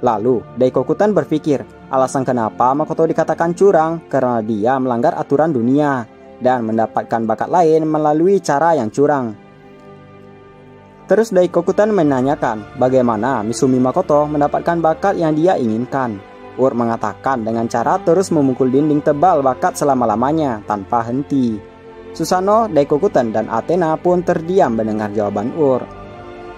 Lalu, Daikokuten berpikir, alasan kenapa Makoto dikatakan curang karena dia melanggar aturan dunia dan mendapatkan bakat lain melalui cara yang curang. Terus Daikokuten menanyakan bagaimana Misumi Makoto mendapatkan bakat yang dia inginkan. Ur mengatakan dengan cara terus memukul dinding tebal bakat selama-lamanya tanpa henti. Susanoo, Daikokuten, dan Athena pun terdiam mendengar jawaban Ur.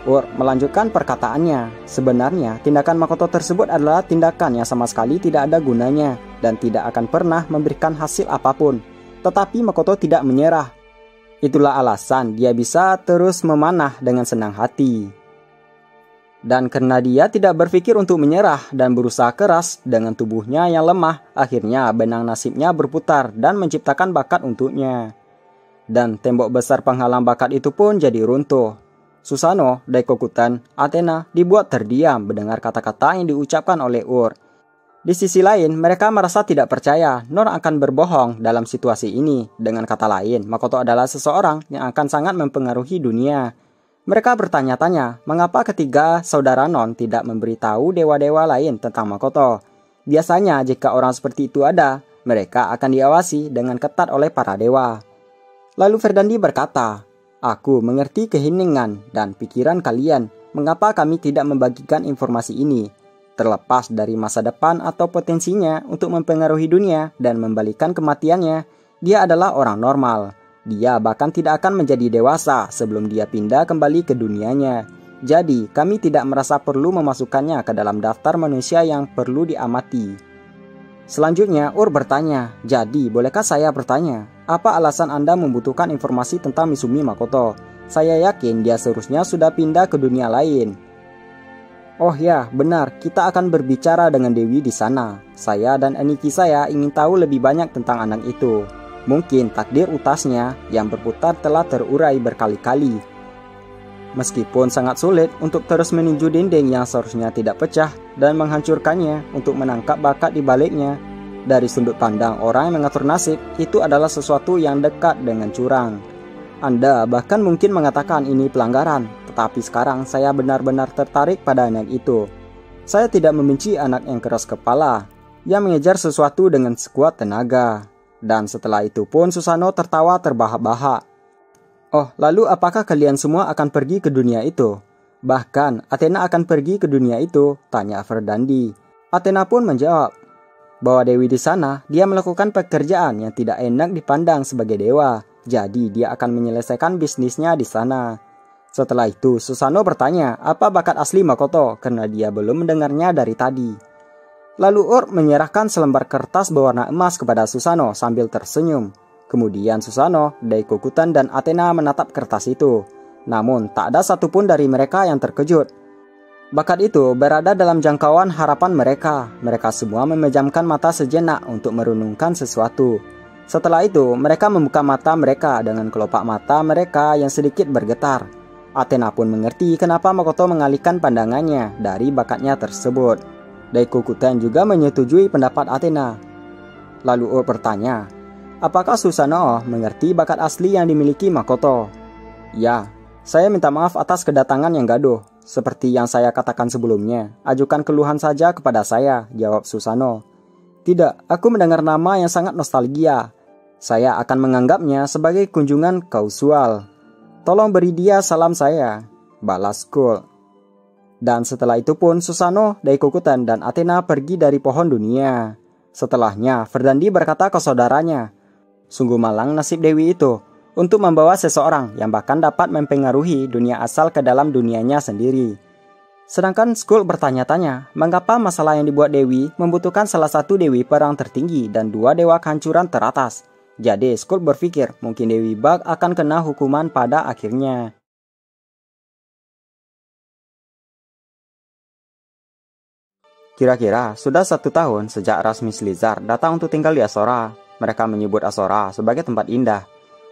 Ur melanjutkan perkataannya, sebenarnya tindakan Makoto tersebut adalah tindakan yang sama sekali tidak ada gunanya dan tidak akan pernah memberikan hasil apapun. Tetapi Makoto tidak menyerah. Itulah alasan dia bisa terus memanah dengan senang hati. Dan karena dia tidak berpikir untuk menyerah dan berusaha keras dengan tubuhnya yang lemah, akhirnya benang nasibnya berputar dan menciptakan bakat untuknya. Dan tembok besar penghalang bakat itu pun jadi runtuh. Susanoo, Daikokuten, Athena dibuat terdiam mendengar kata-kata yang diucapkan oleh Ur. Di sisi lain, mereka merasa tidak percaya Nor akan berbohong dalam situasi ini. Dengan kata lain, Makoto adalah seseorang yang akan sangat mempengaruhi dunia. Mereka bertanya-tanya, mengapa ketiga saudara Non tidak memberitahu dewa-dewa lain tentang Makoto. Biasanya jika orang seperti itu ada, mereka akan diawasi dengan ketat oleh para dewa. Lalu Verdandi berkata, aku mengerti keheningan dan pikiran kalian, mengapa kami tidak membagikan informasi ini. Terlepas dari masa depan atau potensinya untuk mempengaruhi dunia dan membalikan kematiannya, dia adalah orang normal. Dia bahkan tidak akan menjadi dewasa sebelum dia pindah kembali ke dunianya. Jadi, kami tidak merasa perlu memasukkannya ke dalam daftar manusia yang perlu diamati. Selanjutnya, Ur bertanya, jadi bolehkah saya bertanya, apa alasan Anda membutuhkan informasi tentang Misumi Makoto? Saya yakin dia seharusnya sudah pindah ke dunia lain. Oh ya, benar, kita akan berbicara dengan Dewi di sana. Saya dan Aniki saya ingin tahu lebih banyak tentang anak itu. Mungkin takdir utasnya yang berputar telah terurai berkali-kali. Meskipun sangat sulit untuk terus meninju dinding yang seharusnya tidak pecah dan menghancurkannya untuk menangkap bakat di baliknya. Dari sudut pandang orang yang mengatur nasib, itu adalah sesuatu yang dekat dengan curang. Anda bahkan mungkin mengatakan ini pelanggaran, tetapi sekarang saya benar-benar tertarik pada anak itu. Saya tidak membenci anak yang keras kepala, yang mengejar sesuatu dengan sekuat tenaga. Dan setelah itu pun Susanoo tertawa terbahak-bahak. "Oh, lalu apakah kalian semua akan pergi ke dunia itu?" "Bahkan Athena akan pergi ke dunia itu?" tanya Verdandi. Athena pun menjawab bahwa dewi di sana dia melakukan pekerjaan yang tidak enak dipandang sebagai dewa. Jadi dia akan menyelesaikan bisnisnya di sana. Setelah itu Susanoo bertanya apa bakat asli Makoto karena dia belum mendengarnya dari tadi. Lalu Urk menyerahkan selembar kertas berwarna emas kepada Susanoo sambil tersenyum. Kemudian Susanoo, Daikokutan dan Athena menatap kertas itu. Namun tak ada satupun dari mereka yang terkejut. Bakat itu berada dalam jangkauan harapan mereka. Mereka semua memejamkan mata sejenak untuk merenungkan sesuatu. Setelah itu mereka membuka mata mereka dengan kelopak mata mereka yang sedikit bergetar. Athena pun mengerti kenapa Makoto mengalihkan pandangannya dari bakatnya tersebut. Daikokutan juga menyetujui pendapat Athena. Lalu Urk bertanya, apakah Susanoo mengerti bakat asli yang dimiliki Makoto? "Ya, saya minta maaf atas kedatangan yang gaduh. Seperti yang saya katakan sebelumnya, ajukan keluhan saja kepada saya," jawab Susanoo. "Tidak, aku mendengar nama yang sangat nostalgia. Saya akan menganggapnya sebagai kunjungan kausual. Tolong beri dia salam saya," balas Skull. Dan setelah itu pun Susanoo, Daikokutan, dan Athena pergi dari pohon dunia. Setelahnya, Verdandi berkata ke saudaranya, "Sungguh malang nasib dewi itu untuk membawa seseorang yang bahkan dapat mempengaruhi dunia asal ke dalam dunianya sendiri." Sedangkan Skull bertanya-tanya, mengapa masalah yang dibuat dewi membutuhkan salah satu dewi perang tertinggi dan dua dewa kehancuran teratas. Jadi Skull berpikir mungkin Dewi Bug akan kena hukuman pada akhirnya. Kira-kira sudah 1 tahun sejak ras Miss Lizard datang untuk tinggal di Azora. Mereka menyebut Azora sebagai tempat indah.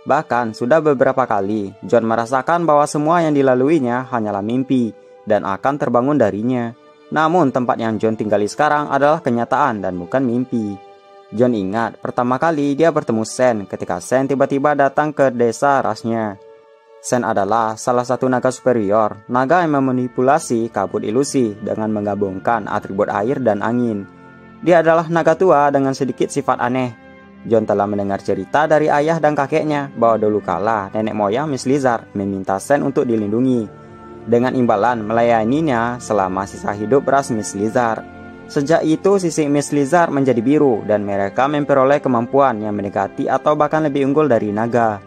Bahkan sudah beberapa kali John merasakan bahwa semua yang dilaluinya hanyalah mimpi dan akan terbangun darinya. Namun tempat yang John tinggali sekarang adalah kenyataan dan bukan mimpi. John ingat pertama kali dia bertemu Sen ketika Sen tiba-tiba datang ke desa rasnya. Sen adalah salah satu naga superior, naga yang memanipulasi kabut ilusi dengan menggabungkan atribut air dan angin. Dia adalah naga tua dengan sedikit sifat aneh. John telah mendengar cerita dari ayah dan kakeknya bahwa dulu kala nenek moyang Miss Lizard meminta Sen untuk dilindungi, dengan imbalan melayaninya selama sisa hidup ras Miss Lizard. Sejak itu sisik Miss Lizard menjadi biru dan mereka memperoleh kemampuan yang mendekati atau bahkan lebih unggul dari naga.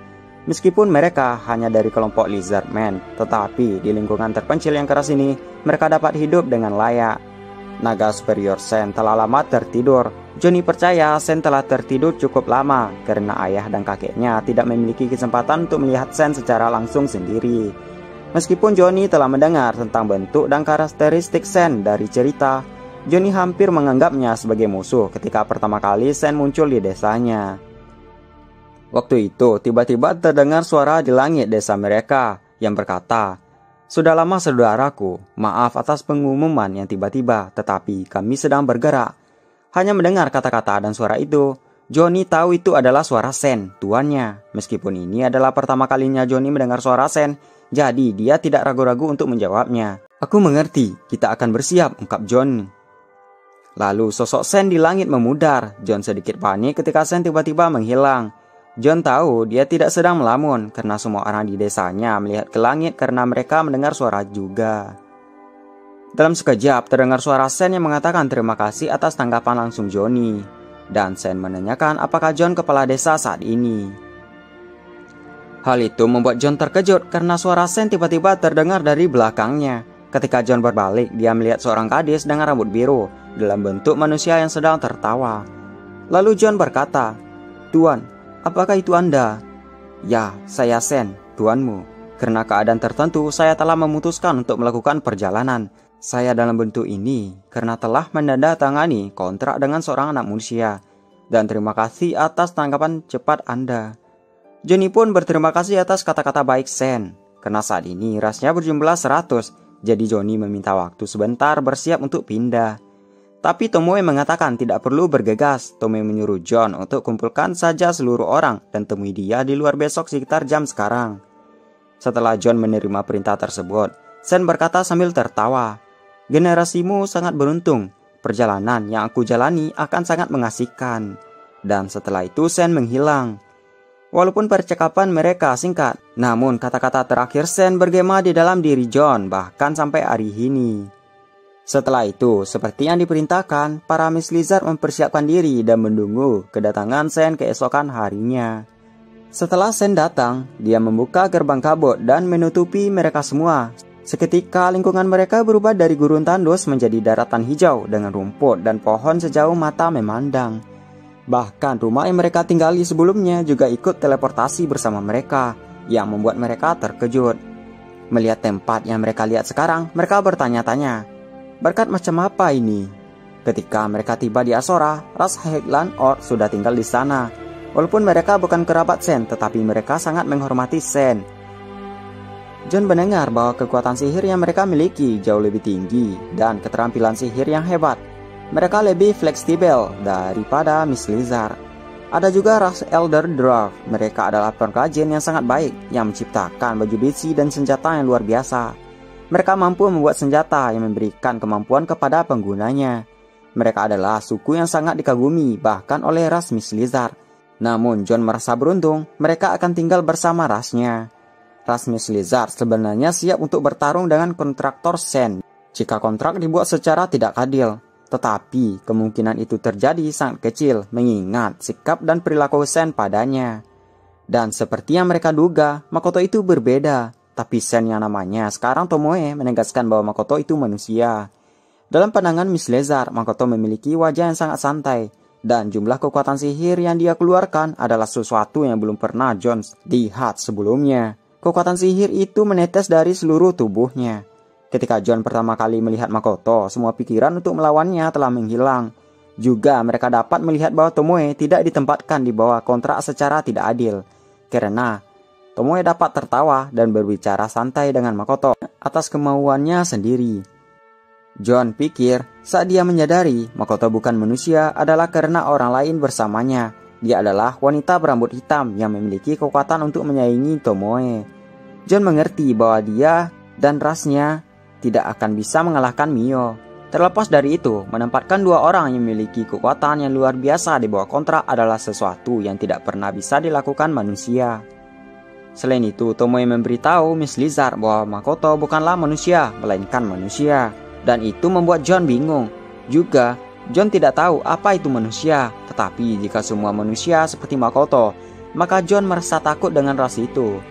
Meskipun mereka hanya dari kelompok Lizardmen, tetapi di lingkungan terpencil yang keras ini mereka dapat hidup dengan layak. Naga superior Sen telah lama tertidur. Johnny percaya Sen telah tertidur cukup lama karena ayah dan kakeknya tidak memiliki kesempatan untuk melihat Sen secara langsung sendiri. Meskipun Johnny telah mendengar tentang bentuk dan karakteristik Sen dari cerita, Johnny hampir menganggapnya sebagai musuh ketika pertama kali Sen muncul di desanya. Waktu itu tiba-tiba terdengar suara di langit desa mereka yang berkata, "Sudah lama saudaraku, maaf atas pengumuman yang tiba-tiba, tetapi kami sedang bergerak." Hanya mendengar kata-kata dan suara itu, Johnny tahu itu adalah suara Sen, tuannya. Meskipun ini adalah pertama kalinya Johnny mendengar suara Sen, jadi dia tidak ragu-ragu untuk menjawabnya. "Aku mengerti, kita akan bersiap," ungkap Johnny. Lalu sosok Sen di langit memudar. John sedikit panik ketika Sen tiba-tiba menghilang. John tahu dia tidak sedang melamun karena semua orang di desanya melihat ke langit karena mereka mendengar suara juga. Dalam sekejap terdengar suara Sen yang mengatakan terima kasih atas tanggapan langsung Johnny. Dan Sen menanyakan apakah John kepala desa saat ini. Hal itu membuat John terkejut karena suara Sen tiba-tiba terdengar dari belakangnya. Ketika John berbalik, dia melihat seorang gadis dengan rambut biru dalam bentuk manusia yang sedang tertawa. Lalu John berkata, "Tuan, apakah itu Anda?" "Ya, saya Sen, tuanmu. Karena keadaan tertentu, saya telah memutuskan untuk melakukan perjalanan. Saya dalam bentuk ini karena telah menandatangani kontrak dengan seorang anak manusia. Dan terima kasih atas tanggapan cepat Anda." Johnny pun berterima kasih atas kata-kata baik Sen. Karena saat ini rasnya berjumlah 100, jadi Johnny meminta waktu sebentar bersiap untuk pindah. Tapi Tomoe mengatakan tidak perlu bergegas. Tomoe menyuruh John untuk kumpulkan saja seluruh orang dan temui dia di luar besok sekitar jam sekarang. Setelah John menerima perintah tersebut, Sen berkata sambil tertawa, "Generasimu sangat beruntung. Perjalanan yang aku jalani akan sangat mengasihkan." dan setelah itu Sen menghilang. Walaupun percakapan mereka singkat, namun kata-kata terakhir Sen bergema di dalam diri John bahkan sampai hari ini. Setelah itu, seperti yang diperintahkan, para Miss Lizard mempersiapkan diri dan menunggu kedatangan Sen keesokan harinya. Setelah Sen datang, dia membuka gerbang kabut dan menutupi mereka semua. Seketika lingkungan mereka berubah dari gurun tandus menjadi daratan hijau dengan rumput dan pohon sejauh mata memandang. Bahkan rumah yang mereka tinggali sebelumnya juga ikut teleportasi bersama mereka, yang membuat mereka terkejut. Melihat tempat yang mereka lihat sekarang, mereka bertanya-tanya, berkat macam apa ini? Ketika mereka tiba di Azora, ras Highland Orc sudah tinggal di sana. Walaupun mereka bukan kerabat Sen, tetapi mereka sangat menghormati Sen. John mendengar bahwa kekuatan sihir yang mereka miliki jauh lebih tinggi dan keterampilan sihir yang hebat. Mereka lebih fleksibel daripada Miss Lizard. Ada juga ras Elder Dwarf. Mereka adalah pengrajin yang sangat baik yang menciptakan baju besi dan senjata yang luar biasa. Mereka mampu membuat senjata yang memberikan kemampuan kepada penggunanya. Mereka adalah suku yang sangat dikagumi bahkan oleh ras Miss Lizard. Namun John merasa beruntung mereka akan tinggal bersama rasnya. Ras Miss Lizard sebenarnya siap untuk bertarung dengan kontraktor Sen jika kontrak dibuat secara tidak adil. Tetapi kemungkinan itu terjadi sangat kecil mengingat sikap dan perilaku Sen padanya. Dan seperti yang mereka duga, Makoto itu berbeda. Tapi Sen yang namanya sekarang Tomoe menegaskan bahwa Makoto itu manusia. Dalam pandangan Miss Lizard, Makoto memiliki wajah yang sangat santai. Dan jumlah kekuatan sihir yang dia keluarkan adalah sesuatu yang belum pernah John lihat sebelumnya. Kekuatan sihir itu menetes dari seluruh tubuhnya. Ketika John pertama kali melihat Makoto, semua pikiran untuk melawannya telah menghilang. Juga mereka dapat melihat bahwa Tomoe tidak ditempatkan di bawah kontrak secara tidak adil. Karena Tomoe dapat tertawa dan berbicara santai dengan Makoto atas kemauannya sendiri. John pikir saat dia menyadari Makoto bukan manusia adalah karena orang lain bersamanya. Dia adalah wanita berambut hitam yang memiliki kekuatan untuk menyaingi Tomoe. John mengerti bahwa dia dan rasnya tidak akan bisa mengalahkan Mio. Terlepas dari itu, menempatkan dua orang yang memiliki kekuatan yang luar biasa di bawah kontrak adalah sesuatu yang tidak pernah bisa dilakukan manusia. Selain itu, Tomoe memberitahu Miss Lizard bahwa Makoto bukanlah manusia, melainkan manusia. Dan itu membuat John bingung. Juga, John tidak tahu apa itu manusia. Tetapi jika semua manusia seperti Makoto, maka John merasa takut dengan ras itu.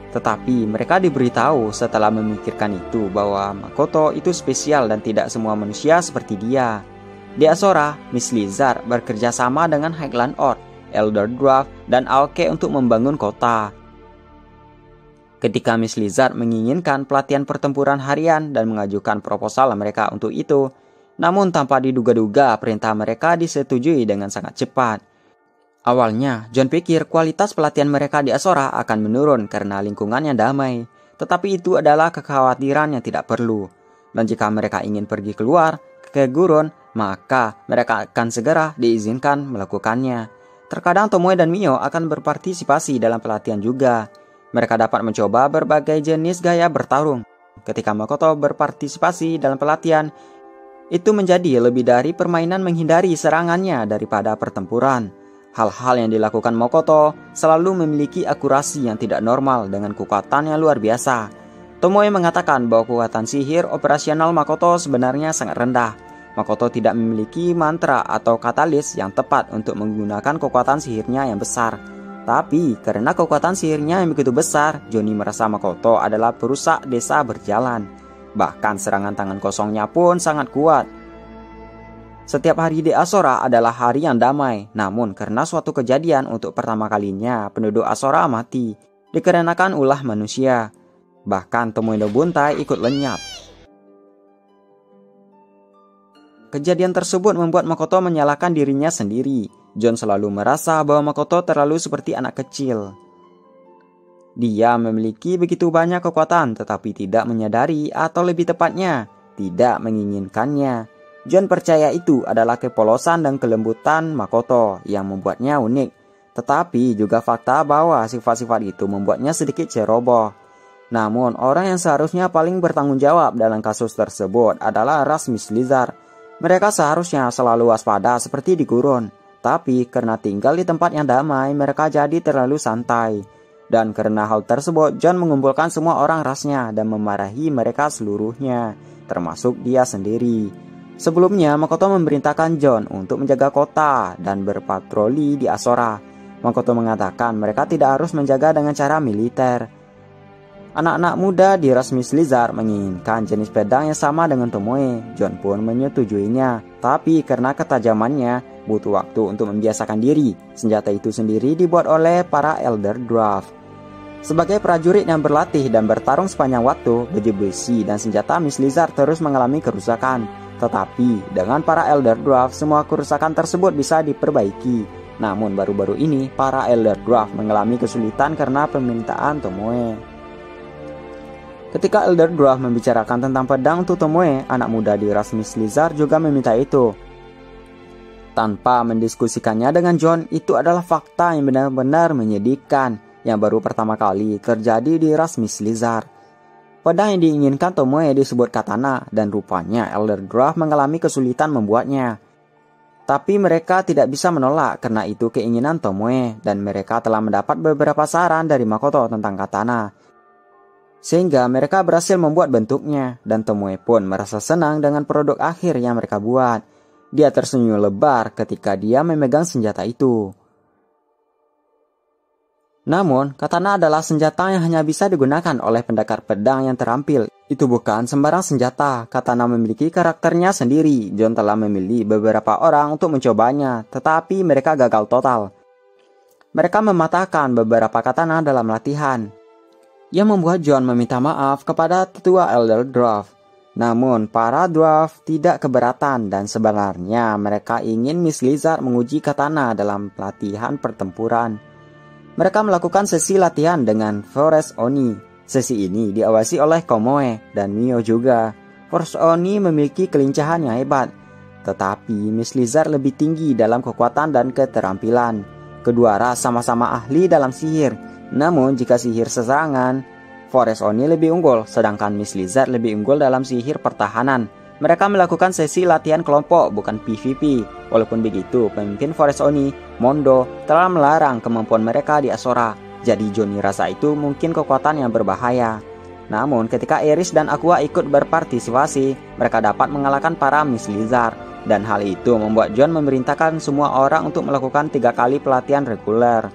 Tetapi mereka diberitahu setelah memikirkan itu bahwa Makoto itu spesial dan tidak semua manusia seperti dia. Di Azora, Miss Lizard bekerja sama dengan Highland Orc, Elder Dwarf, dan Aoke untuk membangun kota. Ketika Miss Lizard menginginkan pelatihan pertempuran harian dan mengajukan proposal mereka untuk itu, namun tanpa diduga-duga perintah mereka disetujui dengan sangat cepat. Awalnya, John pikir kualitas pelatihan mereka di Azora akan menurun karena lingkungan yang damai, tetapi itu adalah kekhawatiran yang tidak perlu. Dan jika mereka ingin pergi keluar ke gurun, maka mereka akan segera diizinkan melakukannya. Terkadang Tomoe dan Mio akan berpartisipasi dalam pelatihan juga. Mereka dapat mencoba berbagai jenis gaya bertarung. Ketika Makoto berpartisipasi dalam pelatihan, itu menjadi lebih dari permainan menghindari serangannya daripada pertempuran. Hal-hal yang dilakukan Makoto selalu memiliki akurasi yang tidak normal dengan kekuatan yang luar biasa. Tomoe mengatakan bahwa kekuatan sihir operasional Makoto sebenarnya sangat rendah. Makoto tidak memiliki mantra atau katalis yang tepat untuk menggunakan kekuatan sihirnya yang besar. Tapi karena kekuatan sihirnya yang begitu besar, Johnny merasa Makoto adalah perusak desa berjalan. Bahkan serangan tangan kosongnya pun sangat kuat. Setiap hari di Azora adalah hari yang damai. Namun karena suatu kejadian untuk pertama kalinya penduduk Azora mati dikarenakan ulah manusia. Bahkan Tomoe no Buntai ikut lenyap. Kejadian tersebut membuat Makoto menyalahkan dirinya sendiri. John selalu merasa bahwa Makoto terlalu seperti anak kecil. Dia memiliki begitu banyak kekuatan tetapi tidak menyadari atau lebih tepatnya tidak menginginkannya. John percaya itu adalah kepolosan dan kelembutan Makoto yang membuatnya unik. Tetapi juga fakta bahwa sifat-sifat itu membuatnya sedikit ceroboh. Namun orang yang seharusnya paling bertanggung jawab dalam kasus tersebut adalah ras Miss Lizard. Mereka seharusnya selalu waspada seperti di gurun. Tapi karena tinggal di tempat yang damai, mereka jadi terlalu santai. Dan karena hal tersebut, John mengumpulkan semua orang rasnya dan memarahi mereka seluruhnya, termasuk dia sendiri. Sebelumnya, Makoto memerintahkan John untuk menjaga kota dan berpatroli di Azora. Makoto mengatakan mereka tidak harus menjaga dengan cara militer. Anak-anak muda di ras Miss Lizard menginginkan jenis pedang yang sama dengan Tomoe. John pun menyetujuinya, tapi karena ketajamannya butuh waktu untuk membiasakan diri. Senjata itu sendiri dibuat oleh para Elder Dwarf. Sebagai prajurit yang berlatih dan bertarung sepanjang waktu, baju besi dan senjata Miss Lizard terus mengalami kerusakan. Tetapi dengan para Elder Dwarf, semua kerusakan tersebut bisa diperbaiki. Namun baru-baru ini, para Elder Dwarf mengalami kesulitan karena permintaan Tomoe. Ketika Elder Dwarf membicarakan tentang pedang untuk Tomoe, anak muda di ras Miss Lizard juga meminta itu. Tanpa mendiskusikannya dengan John, itu adalah fakta yang benar-benar menyedihkan yang baru pertama kali terjadi di ras Miss Lizard. Pedang yang diinginkan Tomoe disebut katana, dan rupanya Elder Dwarf mengalami kesulitan membuatnya. Tapi mereka tidak bisa menolak karena itu keinginan Tomoe, dan mereka telah mendapat beberapa saran dari Makoto tentang katana. Sehingga mereka berhasil membuat bentuknya, dan Tomoe pun merasa senang dengan produk akhir yang mereka buat. Dia tersenyum lebar ketika dia memegang senjata itu. Namun, katana adalah senjata yang hanya bisa digunakan oleh pendekar pedang yang terampil. Itu bukan sembarang senjata. Katana memiliki karakternya sendiri. John telah memilih beberapa orang untuk mencobanya, tetapi mereka gagal total. Mereka mematahkan beberapa katana dalam latihan, yang membuat John meminta maaf kepada tetua Elder Dwarf. Namun, para dwarf tidak keberatan dan sebenarnya mereka ingin Miss Lizard menguji katana dalam latihan pertempuran. Mereka melakukan sesi latihan dengan Forest Oni. Sesi ini diawasi oleh Komoe dan Mio juga. Forest Oni memiliki kelincahan yang hebat, tetapi Miss Lizard lebih tinggi dalam kekuatan dan keterampilan. Kedua ras sama-sama ahli dalam sihir. Namun jika sihir serangan, Forest Oni lebih unggul, sedangkan Miss Lizard lebih unggul dalam sihir pertahanan. Mereka melakukan sesi latihan kelompok, bukan PvP. Walaupun begitu, pemimpin Forest Oni, Mondo, telah melarang kemampuan mereka di Azora. Jadi Johnny rasa itu mungkin kekuatan yang berbahaya. Namun ketika Iris dan Aqua ikut berpartisipasi, mereka dapat mengalahkan para Miss Lizard. Dan hal itu membuat John memerintahkan semua orang untuk melakukan 3 kali pelatihan reguler.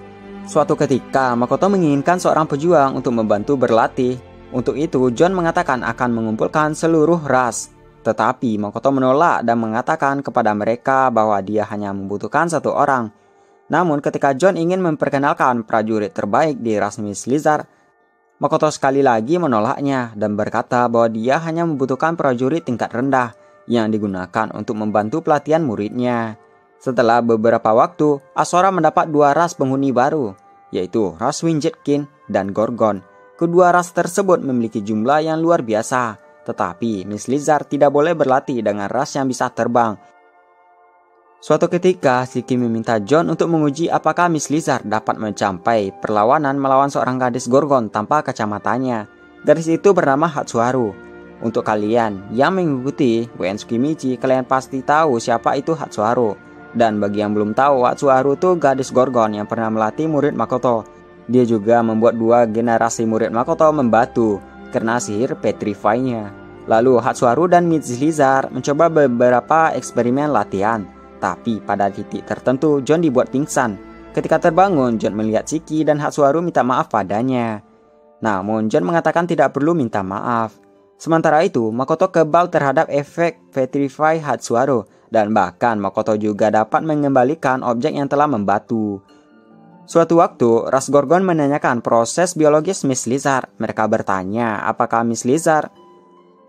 Suatu ketika, Makoto menginginkan seorang pejuang untuk membantu berlatih. Untuk itu, John mengatakan akan mengumpulkan seluruh ras. Tetapi Makoto menolak dan mengatakan kepada mereka bahwa dia hanya membutuhkan 1 orang. Namun ketika John ingin memperkenalkan prajurit terbaik di ras Miss Lizard, Makoto sekali lagi menolaknya dan berkata bahwa dia hanya membutuhkan prajurit tingkat rendah yang digunakan untuk membantu pelatihan muridnya. Setelah beberapa waktu, Azora mendapat 2 ras penghuni baru, yaitu ras Windjetkin dan Gorgon. Kedua ras tersebut memiliki jumlah yang luar biasa, tetapi Miss Lizard tidak boleh berlatih dengan ras yang bisa terbang. Suatu ketika, Shiki meminta John untuk menguji apakah Miss Lizard dapat mencapai perlawanan melawan seorang gadis Gorgon tanpa kacamatanya. Gadis itu bernama Hatsuharu. Untuk kalian yang mengikuti WN Tsukimichi, kalian pasti tahu siapa itu Hatsuharu. Dan bagi yang belum tahu, Hatsuharu itu gadis Gorgon yang pernah melatih murid Makoto. Dia juga membuat 2 generasi murid Makoto membatu karena sihir Petrify-nya. Lalu Hatsuharu dan Miss Lizard mencoba beberapa eksperimen latihan. Tapi pada titik tertentu, John dibuat pingsan. Ketika terbangun, John melihat Shiki dan Hatsuharu minta maaf padanya. Namun John mengatakan tidak perlu minta maaf. Sementara itu, Makoto kebal terhadap efek Petrify Hatsuharu. Dan bahkan Makoto juga dapat mengembalikan objek yang telah membatu. Suatu waktu, ras Gorgon menanyakan proses biologis Miss Lizard. Mereka bertanya apakah Miss Lizard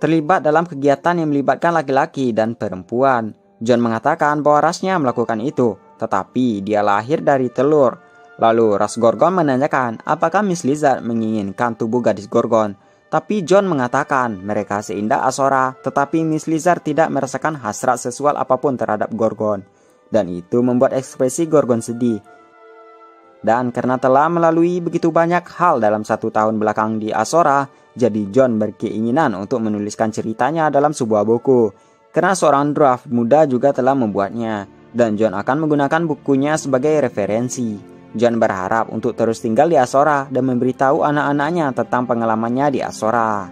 terlibat dalam kegiatan yang melibatkan laki-laki dan perempuan. John mengatakan bahwa rasnya melakukan itu, tetapi dia lahir dari telur. Lalu ras Gorgon menanyakan apakah Miss Lizard menginginkan tubuh gadis Gorgon. Tapi John mengatakan mereka seindah Azora, tetapi Miss Lizard tidak merasakan hasrat seksual apapun terhadap Gorgon. Dan itu membuat ekspresi Gorgon sedih. Dan karena telah melalui begitu banyak hal dalam 1 tahun belakang di Azora, jadi John berkeinginan untuk menuliskan ceritanya dalam sebuah buku. Karena seorang dwarf muda juga telah membuatnya. dan John akan menggunakan bukunya sebagai referensi. John berharap untuk terus tinggal di Azora dan memberitahu anak-anaknya tentang pengalamannya di Azora.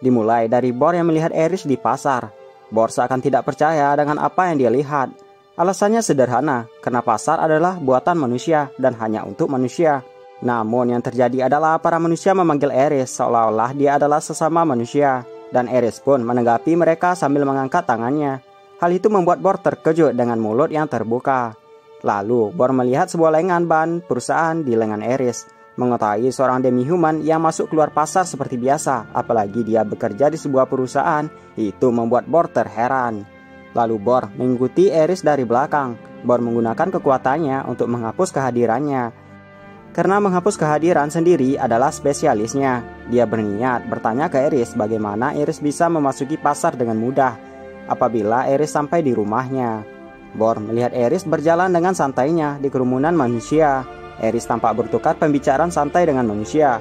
Dimulai dari Bor yang melihat Eris di pasar. Bor seakan tidak percaya dengan apa yang dia lihat. Alasannya sederhana, karena pasar adalah buatan manusia dan hanya untuk manusia. Namun yang terjadi adalah para manusia memanggil Eris seolah-olah dia adalah sesama manusia. Dan Eris pun menanggapi mereka sambil mengangkat tangannya. Hal itu membuat Bor terkejut dengan mulut yang terbuka. Lalu Bor melihat sebuah lengan ban perusahaan di lengan Eris. Mengetahui seorang demi-human yang masuk keluar pasar seperti biasa, apalagi dia bekerja di sebuah perusahaan, itu membuat Bor terheran. Lalu Bor mengikuti Eris dari belakang. Bor menggunakan kekuatannya untuk menghapus kehadirannya. Karena menghapus kehadiran sendiri adalah spesialisnya, dia berniat bertanya ke Eris bagaimana Eris bisa memasuki pasar dengan mudah apabila Eris sampai di rumahnya. Bor melihat Eris berjalan dengan santainya di kerumunan manusia. Eris tampak bertukar pembicaraan santai dengan manusia.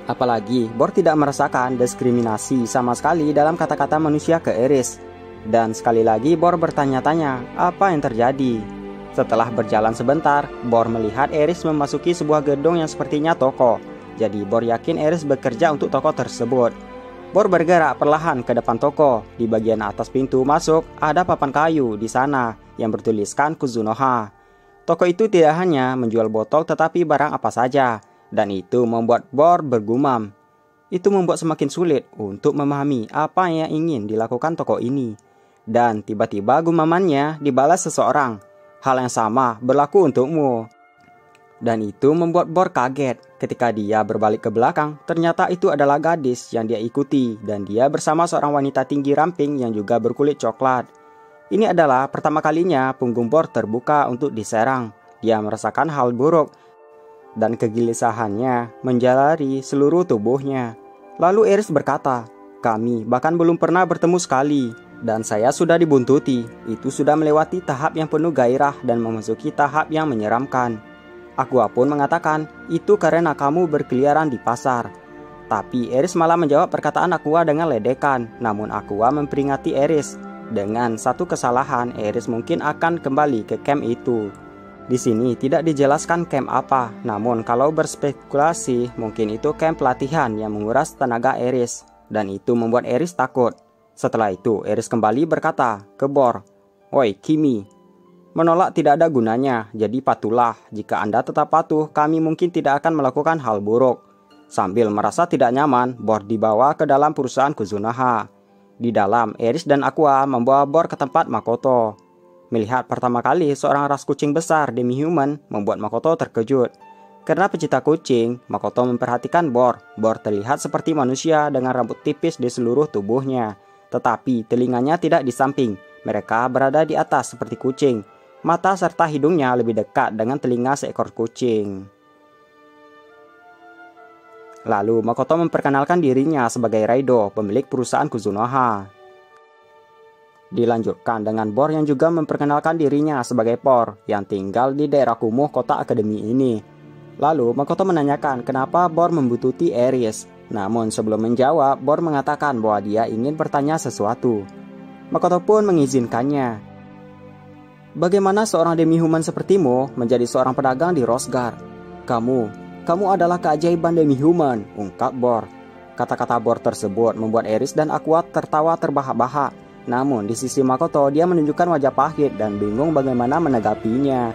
Apalagi Bor tidak merasakan diskriminasi sama sekali dalam kata-kata manusia ke Eris. Dan sekali lagi Bor bertanya-tanya apa yang terjadi. Setelah berjalan sebentar, Bor melihat Eris memasuki sebuah gedung yang sepertinya toko. Jadi Bor yakin Eris bekerja untuk toko tersebut. Bor bergerak perlahan ke depan toko. Di bagian atas pintu masuk ada papan kayu di sana yang bertuliskan Kuzunoha. Toko itu tidak hanya menjual botol tetapi barang apa saja, dan itu membuat Bor bergumam. Itu membuat semakin sulit untuk memahami apa yang ingin dilakukan toko ini. Dan tiba-tiba gumamannya dibalas seseorang. Hal yang sama berlaku untukmu. Dan itu membuat Bor kaget. Ketika dia berbalik ke belakang, ternyata itu adalah gadis yang dia ikuti, dan dia bersama seorang wanita tinggi ramping yang juga berkulit coklat. Ini adalah pertama kalinya punggung Bor terbuka untuk diserang. Dia merasakan hal buruk dan kegelisahannya menjalari seluruh tubuhnya. Lalu Eris berkata, "Kami bahkan belum pernah bertemu sekali, dan saya sudah dibuntuti. Itu sudah melewati tahap yang penuh gairah dan memasuki tahap yang menyeramkan." Aqua pun mengatakan, "Itu karena kamu berkeliaran di pasar." Tapi Eris malah menjawab perkataan Aqua dengan ledekan. Namun Aqua memperingati Eris. Dengan satu kesalahan, Eris mungkin akan kembali ke camp itu. Di sini tidak dijelaskan camp apa, namun kalau berspekulasi, mungkin itu camp pelatihan yang menguras tenaga Eris, dan itu membuat Eris takut. Setelah itu, Eris kembali berkata ke Bor, "Woi Kimi, menolak tidak ada gunanya, jadi patuhlah. Jika Anda tetap patuh, kami mungkin tidak akan melakukan hal buruk." Sambil merasa tidak nyaman, Bor dibawa ke dalam perusahaan Kuzunoha. Di dalam, Eris dan Aqua membawa Bor ke tempat Makoto. Melihat pertama kali seorang ras kucing besar demi-human membuat Makoto terkejut. Karena pecinta kucing, Makoto memperhatikan Bor. Bor terlihat seperti manusia dengan rambut tipis di seluruh tubuhnya. Tetapi telinganya tidak di samping. Mereka berada di atas seperti kucing. Mata serta hidungnya lebih dekat dengan telinga seekor kucing. Lalu Makoto memperkenalkan dirinya sebagai Raido, pemilik perusahaan Kuzunoha. Dilanjutkan dengan Bor yang juga memperkenalkan dirinya sebagai Por, yang tinggal di daerah kumuh kota akademi ini. Lalu Makoto menanyakan kenapa Bor membututi Eris. Namun sebelum menjawab, Bor mengatakan bahwa dia ingin bertanya sesuatu. Makoto pun mengizinkannya. "Bagaimana seorang demi-human sepertimu menjadi seorang pedagang di Rosgar? Kamu adalah keajaiban demi-human," ungkap Bor. Kata-kata Bor tersebut membuat Eris dan Aqua tertawa terbahak-bahak. Namun di sisi Makoto dia menunjukkan wajah pahit dan bingung bagaimana menanggapinya.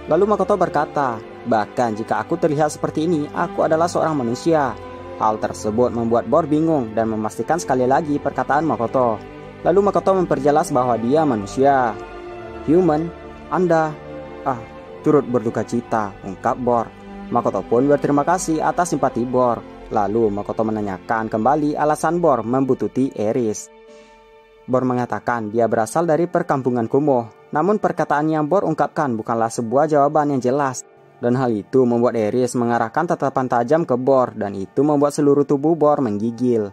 Lalu Makoto berkata, "Bahkan jika aku terlihat seperti ini, aku adalah seorang manusia." Hal tersebut membuat Bor bingung dan memastikan sekali lagi perkataan Makoto. Lalu Makoto memperjelas bahwa dia manusia. "Human, Anda turut berduka cita," ungkap Bor. Makoto pun berterima kasih atas simpati Bor. Lalu Makoto menanyakan kembali alasan Bor membututi Eris. Bor mengatakan dia berasal dari perkampungan kumuh. Namun perkataan yang Bor ungkapkan bukanlah sebuah jawaban yang jelas. Dan hal itu membuat Eris mengarahkan tatapan tajam ke Bor, dan itu membuat seluruh tubuh Bor menggigil.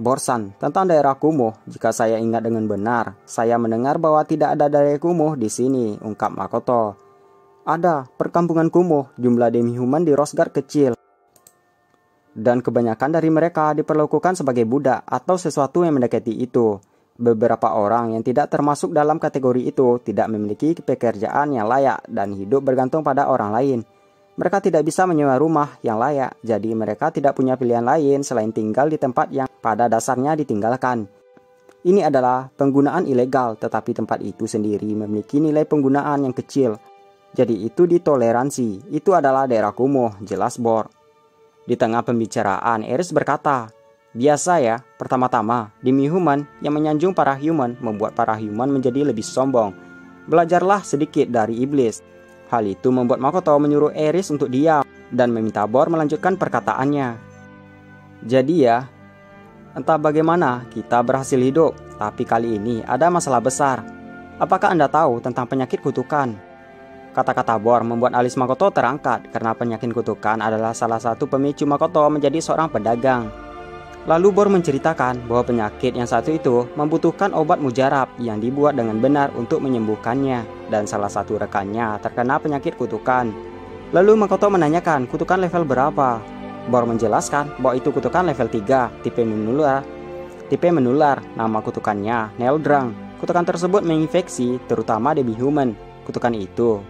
"Bor-san, tentang daerah kumuh, jika saya ingat dengan benar, saya mendengar bahwa tidak ada daerah kumuh di sini," ungkap Makoto. "Ada perkampungan kumuh, jumlah demi-human di Rosgar kecil. dan kebanyakan dari mereka diperlakukan sebagai budak atau sesuatu yang mendekati itu. Beberapa orang yang tidak termasuk dalam kategori itu tidak memiliki pekerjaan yang layak dan hidup bergantung pada orang lain. Mereka tidak bisa menyewa rumah yang layak, jadi mereka tidak punya pilihan lain selain tinggal di tempat yang pada dasarnya ditinggalkan. Ini adalah penggunaan ilegal, tetapi tempat itu sendiri memiliki nilai penggunaan yang kecil. Jadi itu ditoleransi. Itu adalah daerah kumuh, jelas Bor. Di tengah pembicaraan, Eris berkata, "Biasa ya, pertama-tama, demi human yang menyanjung para human membuat para human menjadi lebih sombong. Belajarlah sedikit dari iblis." Hal itu membuat Makoto menyuruh Eris untuk diam dan meminta Bor melanjutkan perkataannya. "Jadi ya, entah bagaimana kita berhasil hidup, tapi kali ini ada masalah besar. Apakah Anda tahu tentang penyakit kutukan?" Kata-kata Bor membuat alis Makoto terangkat karena penyakit kutukan adalah salah satu pemicu Makoto menjadi seorang pedagang. Lalu Bor menceritakan bahwa penyakit yang satu itu membutuhkan obat mujarab yang dibuat dengan benar untuk menyembuhkannya, dan salah satu rekannya terkena penyakit kutukan. Lalu Makoto menanyakan kutukan level berapa. Bor menjelaskan bahwa itu kutukan level 3, tipe menular, nama kutukannya Neldrang. Kutukan tersebut menginfeksi terutama Debi Human. Kutukan itu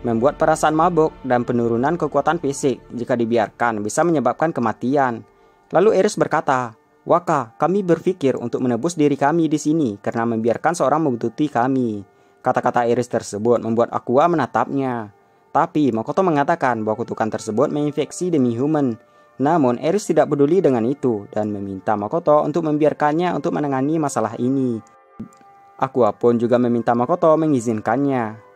membuat perasaan mabuk dan penurunan kekuatan fisik. Jika dibiarkan bisa menyebabkan kematian. Lalu Eris berkata, "Waka, kami berpikir untuk menebus diri kami di sini karena membiarkan seorang membuntuti kami." Kata-kata Eris tersebut membuat Aqua menatapnya. Tapi Makoto mengatakan bahwa kutukan tersebut menginfeksi Demi Human. Namun Eris tidak peduli dengan itu dan meminta Makoto untuk membiarkannya untuk menangani masalah ini. Aqua pun juga meminta Makoto mengizinkannya.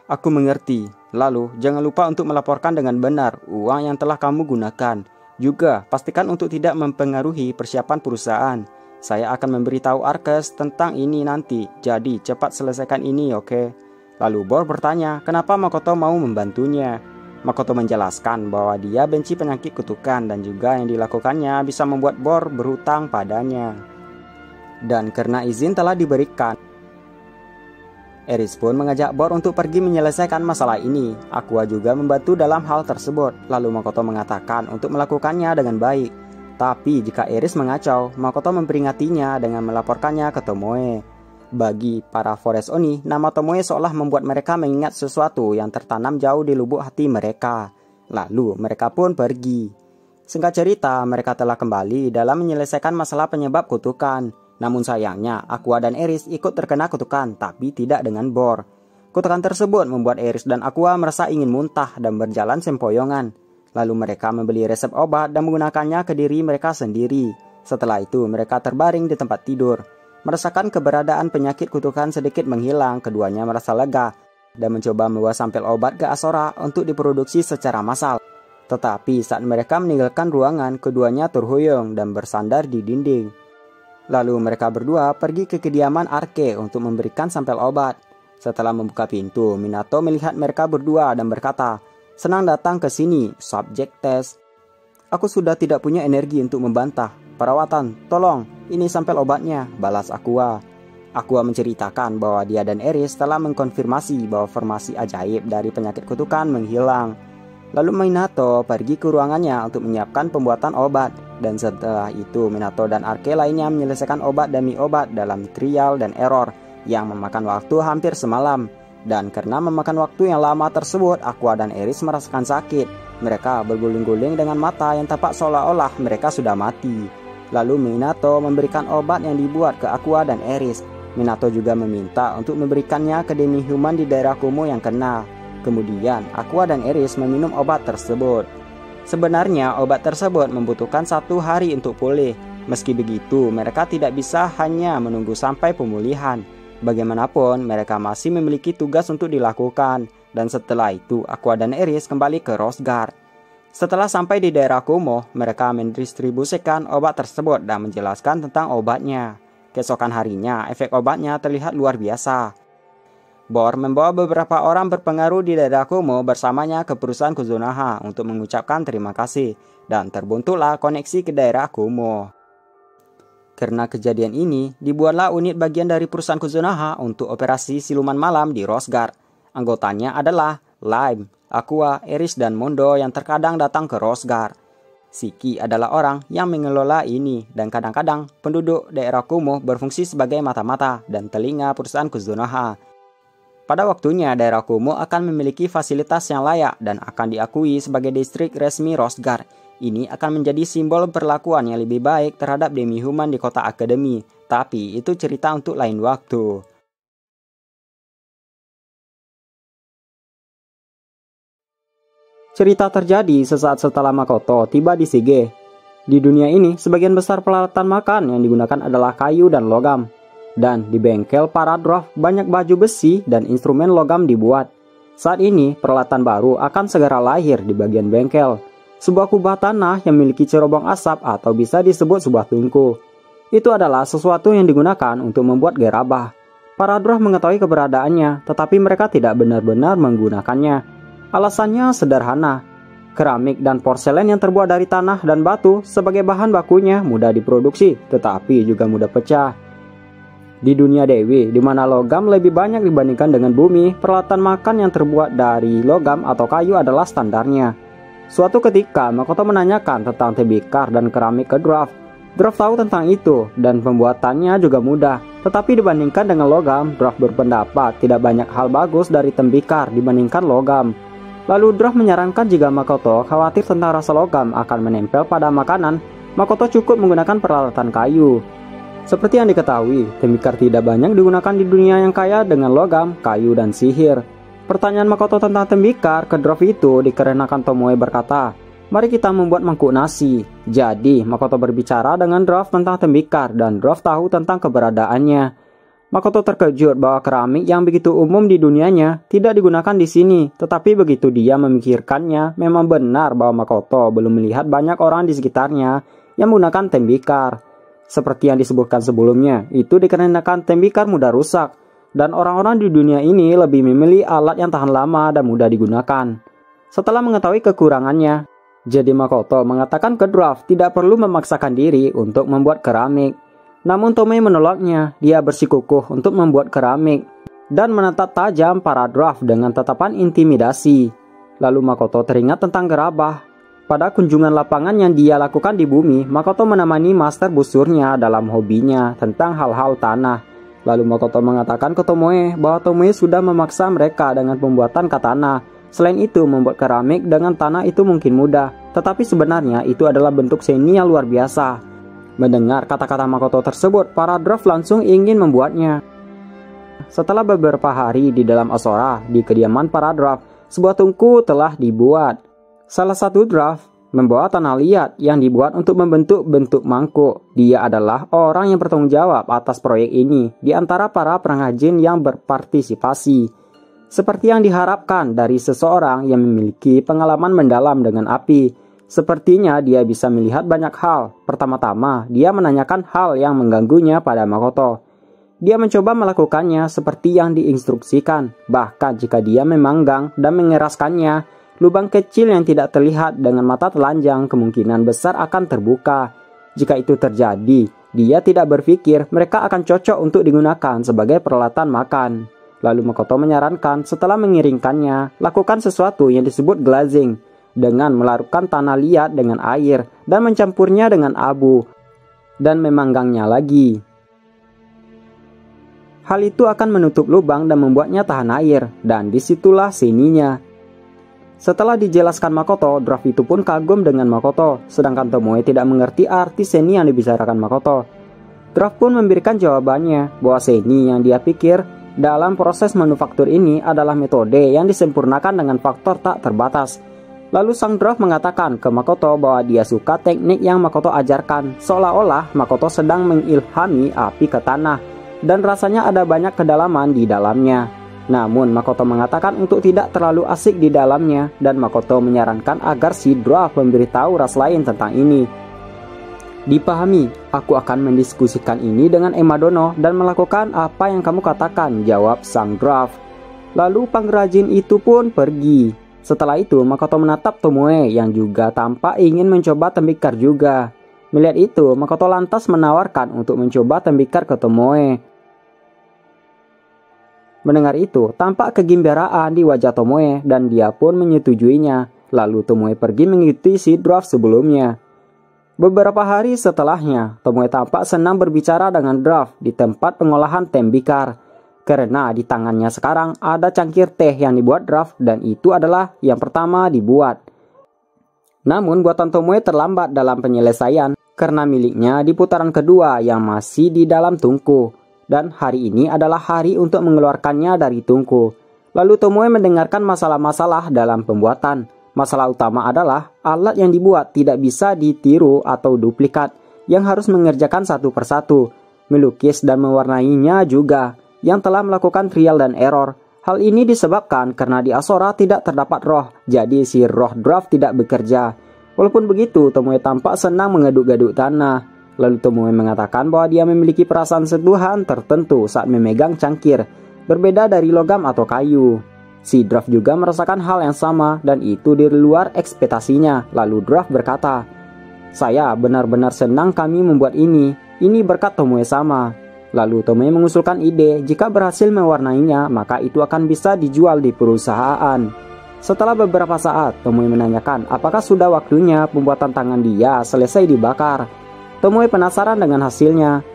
Aku mengerti. Lalu, jangan lupa untuk melaporkan dengan benar uang yang telah kamu gunakan. Juga, pastikan untuk tidak mempengaruhi persiapan perusahaan. Saya akan memberitahu Arkes tentang ini nanti. Jadi, cepat selesaikan ini, oke?" Lalu Bor bertanya, kenapa Makoto mau membantunya. Makoto menjelaskan bahwa dia benci penyakit kutukan dan juga yang dilakukannya bisa membuat Bor berhutang padanya. Dan karena izin telah diberikan, Eris pun mengajak Bor untuk pergi menyelesaikan masalah ini. Aqua juga membantu dalam hal tersebut. Lalu Makoto mengatakan untuk melakukannya dengan baik. Tapi jika Eris mengacau, Makoto memperingatnya dengan melaporkannya ke Tomoe. Bagi para Forest Oni, nama Tomoe seolah membuat mereka mengingat sesuatu yang tertanam jauh di lubuk hati mereka. Lalu mereka pun pergi. Singkat cerita, mereka telah kembali dalam menyelesaikan masalah penyebab kutukan. Namun sayangnya, Aqua dan Eris ikut terkena kutukan, tapi tidak dengan Bor. Kutukan tersebut membuat Eris dan Aqua merasa ingin muntah dan berjalan sempoyongan. Lalu mereka membeli resep obat dan menggunakannya ke diri mereka sendiri. Setelah itu, mereka terbaring di tempat tidur. Merasakan keberadaan penyakit kutukan sedikit menghilang, keduanya merasa lega dan mencoba membawa sampel obat ke Asora untuk diproduksi secara massal. Tetapi saat mereka meninggalkan ruangan, keduanya terhuyung dan bersandar di dinding. Lalu mereka berdua pergi ke kediaman Arke untuk memberikan sampel obat. Setelah membuka pintu, Minato melihat mereka berdua dan berkata, "Senang datang ke sini, subjek tes. Aku sudah tidak punya energi untuk membantah. Perawatan, tolong, ini sampel obatnya," balas Aqua. Aqua menceritakan bahwa dia dan Eris telah mengkonfirmasi bahwa formasi ajaib dari penyakit kutukan menghilang. Lalu Minato pergi ke ruangannya untuk menyiapkan pembuatan obat. Dan setelah itu Minato dan Arke lainnya menyelesaikan obat demi obat dalam trial dan error yang memakan waktu hampir semalam. Dan karena memakan waktu yang lama tersebut, Aqua dan Eris merasakan sakit. Mereka berguling-guling dengan mata yang tampak seolah-olah mereka sudah mati. Lalu Minato memberikan obat yang dibuat ke Aqua dan Eris. Minato juga meminta untuk memberikannya ke Demi Human di daerah kumuh yang kena. Kemudian Aqua dan Eris meminum obat tersebut. Sebenarnya obat tersebut membutuhkan 1 hari untuk pulih. Meski begitu, mereka tidak bisa hanya menunggu sampai pemulihan. Bagaimanapun, mereka masih memiliki tugas untuk dilakukan. Dan setelah itu, Aqua dan Eris kembali ke Rosgard. Setelah sampai di daerah kumuh, mereka mendistribusikan obat tersebut dan menjelaskan tentang obatnya. Keesokan harinya, efek obatnya terlihat luar biasa. Bor membawa beberapa orang berpengaruh di daerah kumuh bersamanya ke perusahaan Kuzunoha untuk mengucapkan terima kasih, dan terbentuklah koneksi ke daerah kumuh. Karena kejadian ini, dibuatlah unit bagian dari perusahaan Kuzunoha untuk operasi siluman malam di Rosgard. Anggotanya adalah Lime, Aqua, Eris, dan Mondo yang terkadang datang ke Rosgard. Shiki adalah orang yang mengelola ini dan kadang-kadang penduduk daerah kumuh berfungsi sebagai mata-mata dan telinga perusahaan Kuzunoha. Pada waktunya daerah kumuh akan memiliki fasilitas yang layak dan akan diakui sebagai distrik resmi Rosgar. Ini akan menjadi simbol perlakuan yang lebih baik terhadap demi-human di kota akademi. Tapi itu cerita untuk lain waktu. Cerita terjadi sesaat setelah Makoto tiba di Shige. Di dunia ini, sebagian besar peralatan makan yang digunakan adalah kayu dan logam. Dan di bengkel para dwarf banyak baju besi dan instrumen logam dibuat. Saat ini, peralatan baru akan segera lahir di bagian bengkel. Sebuah kubah tanah yang memiliki cerobong asap atau bisa disebut sebuah tungku. Itu adalah sesuatu yang digunakan untuk membuat gerabah. Para dwarf mengetahui keberadaannya, tetapi mereka tidak benar-benar menggunakannya. Alasannya sederhana. Keramik dan porselen yang terbuat dari tanah dan batu sebagai bahan bakunya mudah diproduksi, tetapi juga mudah pecah. Di dunia Dewi, di mana logam lebih banyak dibandingkan dengan bumi, peralatan makan yang terbuat dari logam atau kayu adalah standarnya. Suatu ketika, Makoto menanyakan tentang tembikar dan keramik ke dwarf. Dwarf tahu tentang itu, dan pembuatannya juga mudah. Tetapi dibandingkan dengan logam, dwarf berpendapat tidak banyak hal bagus dari tembikar dibandingkan logam. Lalu dwarf menyarankan jika Makoto khawatir tentang rasa logam akan menempel pada makanan, Makoto cukup menggunakan peralatan kayu. Seperti yang diketahui, tembikar tidak banyak digunakan di dunia yang kaya dengan logam, kayu, dan sihir. Pertanyaan Makoto tentang tembikar ke dwarf itu dikarenakan Tomoe berkata, "Mari kita membuat mangkuk nasi." Jadi, Makoto berbicara dengan dwarf tentang tembikar dan dwarf tahu tentang keberadaannya. Makoto terkejut bahwa keramik yang begitu umum di dunianya tidak digunakan di sini, tetapi begitu dia memikirkannya, memang benar bahwa Makoto belum melihat banyak orang di sekitarnya yang menggunakan tembikar. Seperti yang disebutkan sebelumnya, itu dikarenakan tembikar mudah rusak, dan orang-orang di dunia ini lebih memilih alat yang tahan lama dan mudah digunakan. Setelah mengetahui kekurangannya, jadi Makoto mengatakan ke dwarf tidak perlu memaksakan diri untuk membuat keramik. Namun Tomoe menolaknya. Dia bersikukuh untuk membuat keramik dan menatap tajam para dwarf dengan tatapan intimidasi. Lalu Makoto teringat tentang gerabah. Pada kunjungan lapangan yang dia lakukan di bumi, Makoto menemani master busurnya dalam hobinya tentang hal-hal tanah. Lalu Makoto mengatakan ke Tomoe bahwa Tomoe sudah memaksa mereka dengan pembuatan katana. Selain itu, membuat keramik dengan tanah itu mungkin mudah, tetapi sebenarnya itu adalah bentuk seni yang luar biasa. Mendengar kata-kata Makoto tersebut, para dwarf langsung ingin membuatnya. Setelah beberapa hari di dalam Asora, di kediaman para dwarf, sebuah tungku telah dibuat. Salah satu dwarf membawa tanah liat yang dibuat untuk membentuk bentuk mangkuk. Dia adalah orang yang bertanggung jawab atas proyek ini di antara para pengrajin yang berpartisipasi. Seperti yang diharapkan dari seseorang yang memiliki pengalaman mendalam dengan api. Sepertinya dia bisa melihat banyak hal. Pertama-tama, dia menanyakan hal yang mengganggunya pada Makoto. Dia mencoba melakukannya seperti yang diinstruksikan. Bahkan jika dia memanggang dan mengeraskannya, lubang kecil yang tidak terlihat dengan mata telanjang kemungkinan besar akan terbuka. Jika itu terjadi, dia tidak berpikir mereka akan cocok untuk digunakan sebagai peralatan makan. Lalu Makoto menyarankan setelah mengiringkannya, lakukan sesuatu yang disebut glazing, dengan melarutkan tanah liat dengan air dan mencampurnya dengan abu dan memanggangnya lagi. Hal itu akan menutup lubang dan membuatnya tahan air, dan disitulah seninya. Setelah dijelaskan Makoto, dwarf itu pun kagum dengan Makoto, sedangkan Tomoe tidak mengerti arti seni yang dibicarakan Makoto. Dwarf pun memberikan jawabannya bahwa seni yang dia pikir dalam proses manufaktur ini adalah metode yang disempurnakan dengan faktor tak terbatas. Lalu sang dwarf mengatakan ke Makoto bahwa dia suka teknik yang Makoto ajarkan, seolah-olah Makoto sedang mengilhami api ke tanah, dan rasanya ada banyak kedalaman di dalamnya. Namun Makoto mengatakan untuk tidak terlalu asik di dalamnya, dan Makoto menyarankan agar si dwarf memberitahu ras lain tentang ini. "Dipahami, aku akan mendiskusikan ini dengan Emadono dan melakukan apa yang kamu katakan," jawab sang dwarf. Lalu pengrajin itu pun pergi. Setelah itu, Makoto menatap Tomoe yang juga tampak ingin mencoba tembikar juga. Melihat itu, Makoto lantas menawarkan untuk mencoba tembikar ke Tomoe. Mendengar itu, tampak kegembiraan di wajah Tomoe dan dia pun menyetujuinya. Lalu Tomoe pergi mengikuti si dwarf sebelumnya. Beberapa hari setelahnya, Tomoe tampak senang berbicara dengan Draft di tempat pengolahan tembikar. Karena di tangannya sekarang ada cangkir teh yang dibuat Draft dan itu adalah yang pertama dibuat. Namun buatan Tomoe terlambat dalam penyelesaian karena miliknya di putaran kedua yang masih di dalam tungku. Dan hari ini adalah hari untuk mengeluarkannya dari tungku. Lalu Tomoe mendengarkan masalah-masalah dalam pembuatan. Masalah utama adalah alat yang dibuat tidak bisa ditiru atau duplikat, yang harus mengerjakan satu persatu. Melukis dan mewarnainya juga, yang telah melakukan trial dan error. Hal ini disebabkan karena di Asora tidak terdapat roh, jadi si roh Draft tidak bekerja. Walaupun begitu, Tomoe tampak senang mengaduk-aduk tanah. Lalu Tomoe mengatakan bahwa dia memiliki perasaan sentuhan tertentu saat memegang cangkir, berbeda dari logam atau kayu. Si Draft juga merasakan hal yang sama dan itu di luar ekspektasinya. Lalu Draft berkata, "Saya benar-benar senang kami membuat ini. Ini berkat Tomoe sama." Lalu Tomoe mengusulkan ide jika berhasil mewarnainya maka itu akan bisa dijual di perusahaan. Setelah beberapa saat, Tomoe menanyakan apakah sudah waktunya pembuatan tangan dia selesai dibakar. Tomoe penasaran dengan hasilnya.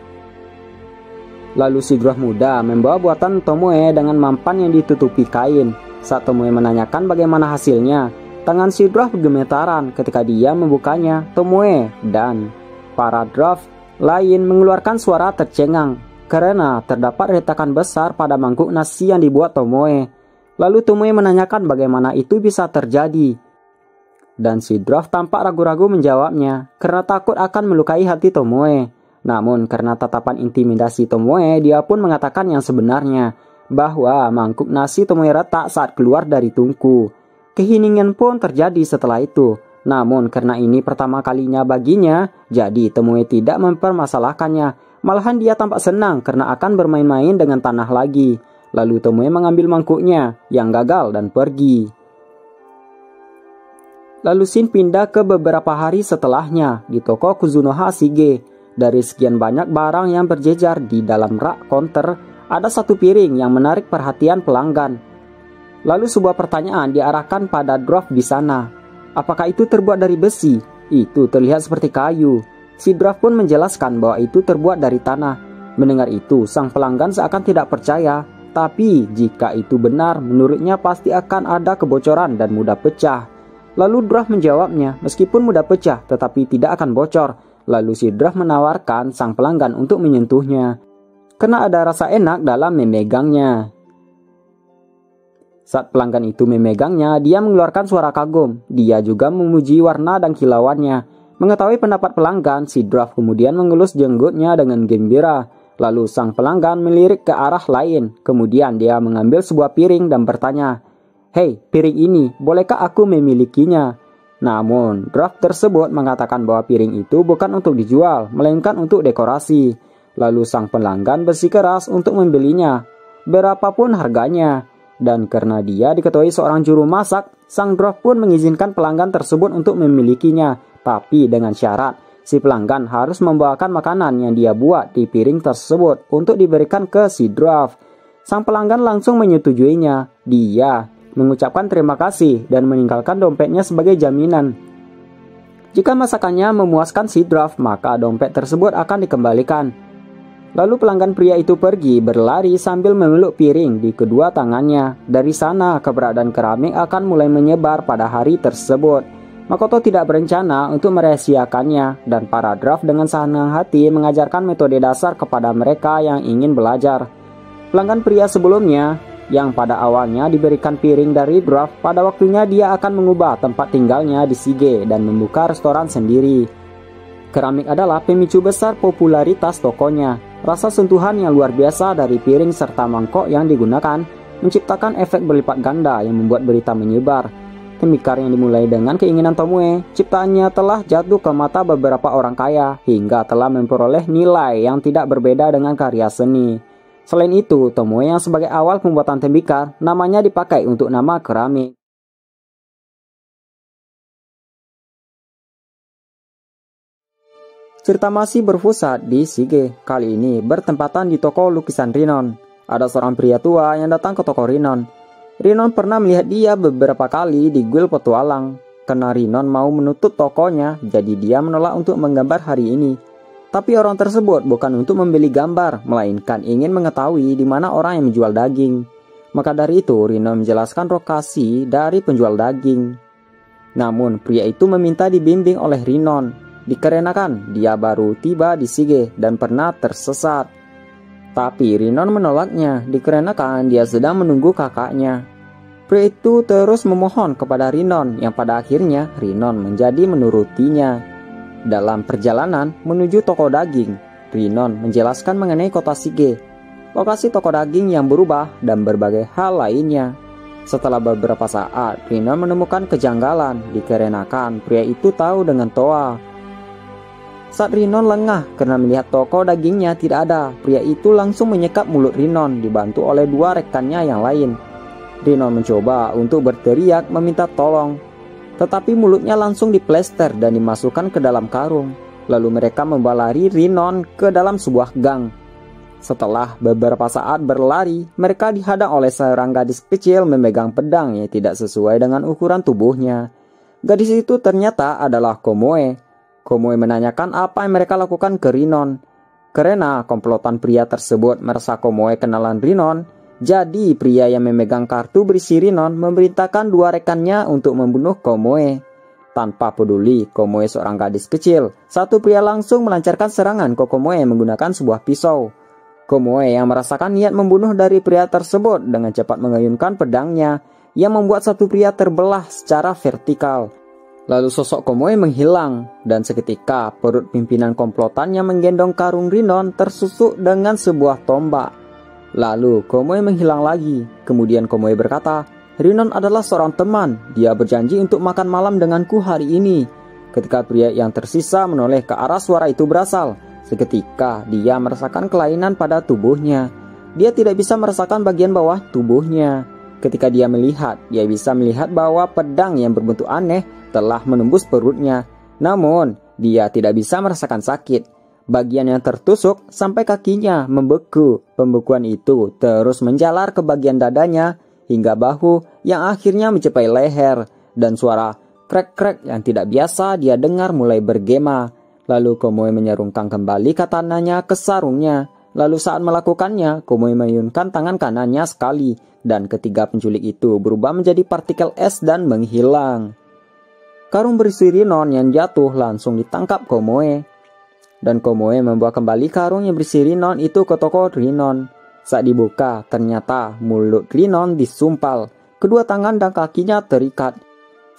Lalu si Draft muda membawa buatan Tomoe dengan mampan yang ditutupi kain. Saat Tomoe menanyakan bagaimana hasilnya, tangan si Draft gemetaran ketika dia membukanya. Tomoe dan para Draft lain mengeluarkan suara tercengang karena terdapat retakan besar pada mangkuk nasi yang dibuat Tomoe. Lalu Tomoe menanyakan bagaimana itu bisa terjadi. Dan si Draft tampak ragu-ragu menjawabnya karena takut akan melukai hati Tomoe. Namun karena tatapan intimidasi Tomoe, dia pun mengatakan yang sebenarnya, bahwa mangkuk nasi Tomoe retak saat keluar dari tungku. Keheningan pun terjadi setelah itu. Namun karena ini pertama kalinya baginya, jadi Tomoe tidak mempermasalahkannya. Malahan dia tampak senang karena akan bermain-main dengan tanah lagi. Lalu Tomoe mengambil mangkuknya yang gagal dan pergi. Lalu Shin pindah ke beberapa hari setelahnya di toko Kuzunoha Shige. Dari sekian banyak barang yang berjejer di dalam rak counter, ada satu piring yang menarik perhatian pelanggan. Lalu sebuah pertanyaan diarahkan pada Draft di sana. Apakah itu terbuat dari besi? Itu terlihat seperti kayu. Si Draft pun menjelaskan bahwa itu terbuat dari tanah. Mendengar itu, sang pelanggan seakan tidak percaya. Tapi jika itu benar, menurutnya pasti akan ada kebocoran dan mudah pecah. Lalu Draft menjawabnya, meskipun mudah pecah tetapi tidak akan bocor. Lalu si Draft menawarkan sang pelanggan untuk menyentuhnya, karena ada rasa enak dalam memegangnya. Saat pelanggan itu memegangnya, dia mengeluarkan suara kagum. Dia juga memuji warna dan kilauannya. Mengetahui pendapat pelanggan, si Draft kemudian mengelus jenggotnya dengan gembira. Lalu sang pelanggan melirik ke arah lain. Kemudian dia mengambil sebuah piring dan bertanya, "Hei, piring ini, bolehkah aku memilikinya?" Namun, Draft tersebut mengatakan bahwa piring itu bukan untuk dijual, melainkan untuk dekorasi. Lalu sang pelanggan bersikeras untuk membelinya, berapapun harganya. Dan karena dia diketahui seorang juru masak, sang Draft pun mengizinkan pelanggan tersebut untuk memilikinya. Tapi dengan syarat, si pelanggan harus membawakan makanan yang dia buat di piring tersebut untuk diberikan ke si Draft. Sang pelanggan langsung menyetujuinya. Dia mengucapkan terima kasih dan meninggalkan dompetnya sebagai jaminan. Jika masakannya memuaskan si Draft, maka dompet tersebut akan dikembalikan. Lalu pelanggan pria itu pergi berlari sambil memeluk piring di kedua tangannya. Dari sana, keberadaan keramik akan mulai menyebar pada hari tersebut. Makoto tidak berencana untuk merahasiakannya, dan para Draft dengan senang hati mengajarkan metode dasar kepada mereka yang ingin belajar. Pelanggan pria sebelumnya yang pada awalnya diberikan piring dari Draft, pada waktunya dia akan mengubah tempat tinggalnya di Shige dan membuka restoran sendiri. Keramik adalah pemicu besar popularitas tokonya. Rasa sentuhan yang luar biasa dari piring serta mangkok yang digunakan menciptakan efek berlipat ganda yang membuat berita menyebar. Tembikar yang dimulai dengan keinginan Tomoe, ciptaannya telah jatuh ke mata beberapa orang kaya hingga telah memperoleh nilai yang tidak berbeda dengan karya seni. Selain itu, Tomoe yang sebagai awal pembuatan tembikar, namanya dipakai untuk nama keramik. Cerita masih berpusat di Shige, kali ini bertempatan di toko lukisan Rinon. Ada seorang pria tua yang datang ke toko Rinon. Rinon pernah melihat dia beberapa kali di guild petualang. karena Rinon mau menutup tokonya, jadi dia menolak untuk menggambar hari ini. Tapi orang tersebut bukan untuk membeli gambar, melainkan ingin mengetahui di mana orang yang menjual daging. Maka dari itu Rinon menjelaskan lokasi dari penjual daging. Namun pria itu meminta dibimbing oleh Rinon, dikarenakan dia baru tiba di Sige dan pernah tersesat. Tapi Rinon menolaknya dikarenakan dia sedang menunggu kakaknya. Pria itu terus memohon kepada Rinon yang pada akhirnya Rinon menjadi menurutinya. Dalam perjalanan menuju toko daging, Rinon menjelaskan mengenai kota Sige, lokasi toko daging yang berubah dan berbagai hal lainnya. Setelah beberapa saat, Rinon menemukan kejanggalan dikarenakan pria itu tahu dengan Toa. Saat Rinon lengah karena melihat toko dagingnya tidak ada, pria itu langsung menyekap mulut Rinon dibantu oleh dua rekannya yang lain. Rinon mencoba untuk berteriak meminta tolong, tetapi mulutnya langsung diplester dan dimasukkan ke dalam karung. Lalu mereka membawa lari Rinon ke dalam sebuah gang. Setelah beberapa saat berlari, mereka dihadang oleh seorang gadis kecil memegang pedang yang tidak sesuai dengan ukuran tubuhnya. Gadis itu ternyata adalah Komoe. Komoe menanyakan apa yang mereka lakukan ke Rinon. Karena komplotan pria tersebut merasa Komoe kenalan Rinon, jadi pria yang memegang kartu berisi Rinon memerintahkan dua rekannya untuk membunuh Komoe. Tanpa peduli Komoe seorang gadis kecil, satu pria langsung melancarkan serangan ke Komoe menggunakan sebuah pisau. Komoe yang merasakan niat membunuh dari pria tersebut dengan cepat mengayunkan pedangnya yang membuat satu pria terbelah secara vertikal. Lalu sosok Komoe menghilang dan seketika perut pimpinan komplotan yang menggendong karung Rinon tersusuk dengan sebuah tombak. Lalu Komoe menghilang lagi. Kemudian Komoe berkata, Rinon adalah seorang teman. Dia berjanji untuk makan malam denganku hari ini. Ketika pria yang tersisa menoleh ke arah suara itu berasal, seketika dia merasakan kelainan pada tubuhnya. Dia tidak bisa merasakan bagian bawah tubuhnya. Ketika dia melihat, dia bisa melihat bahwa pedang yang berbentuk aneh telah menembus perutnya. Namun, dia tidak bisa merasakan sakit. Bagian yang tertusuk sampai kakinya membeku. Pembekuan itu terus menjalar ke bagian dadanya hingga bahu yang akhirnya mencapai leher. Dan suara krek-krek yang tidak biasa dia dengar mulai bergema. Lalu Komoe menyerungkan kembali katananya ke sarungnya. Lalu saat melakukannya, Komoe mengayunkan tangan kanannya sekali. Dan ketiga penculik itu berubah menjadi partikel es dan menghilang. Karung berisi Rinon yang jatuh langsung ditangkap Komoe. Dan Komoe membawa kembali karung yang berisi Rinon itu ke toko Rinon. Saat dibuka, ternyata mulut Rinon disumpal. Kedua tangan dan kakinya terikat.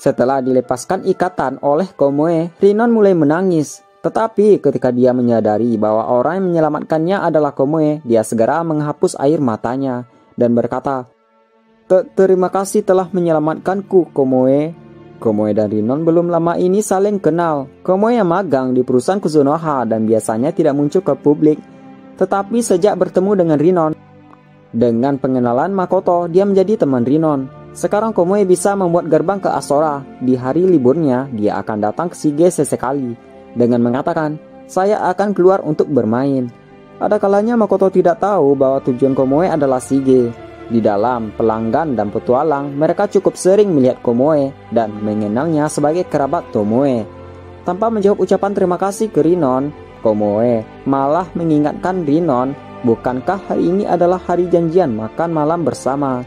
Setelah dilepaskan ikatan oleh Komoe, Rinon mulai menangis. Tetapi ketika dia menyadari bahwa orang yang menyelamatkannya adalah Komoe, dia segera menghapus air matanya dan berkata, Terima kasih telah menyelamatkanku, Komoe. Komoe dan Rinon belum lama ini saling kenal. Komoe yang magang di perusahaan Kuzunoha dan biasanya tidak muncul ke publik. Tetapi sejak bertemu dengan Rinon, dengan pengenalan Makoto, dia menjadi teman Rinon. Sekarang Komoe bisa membuat gerbang ke Asora. Di hari liburnya, dia akan datang ke Sige sesekali dengan mengatakan, saya akan keluar untuk bermain. Ada kalanya Makoto tidak tahu bahwa tujuan Komoe adalah Sige. Di dalam pelanggan dan petualang, mereka cukup sering melihat Komoe dan mengenalnya sebagai kerabat Tomoe. Tanpa menjawab ucapan terima kasih ke Rinon, Komoe malah mengingatkan Rinon, bukankah hari ini adalah hari janjian makan malam bersama?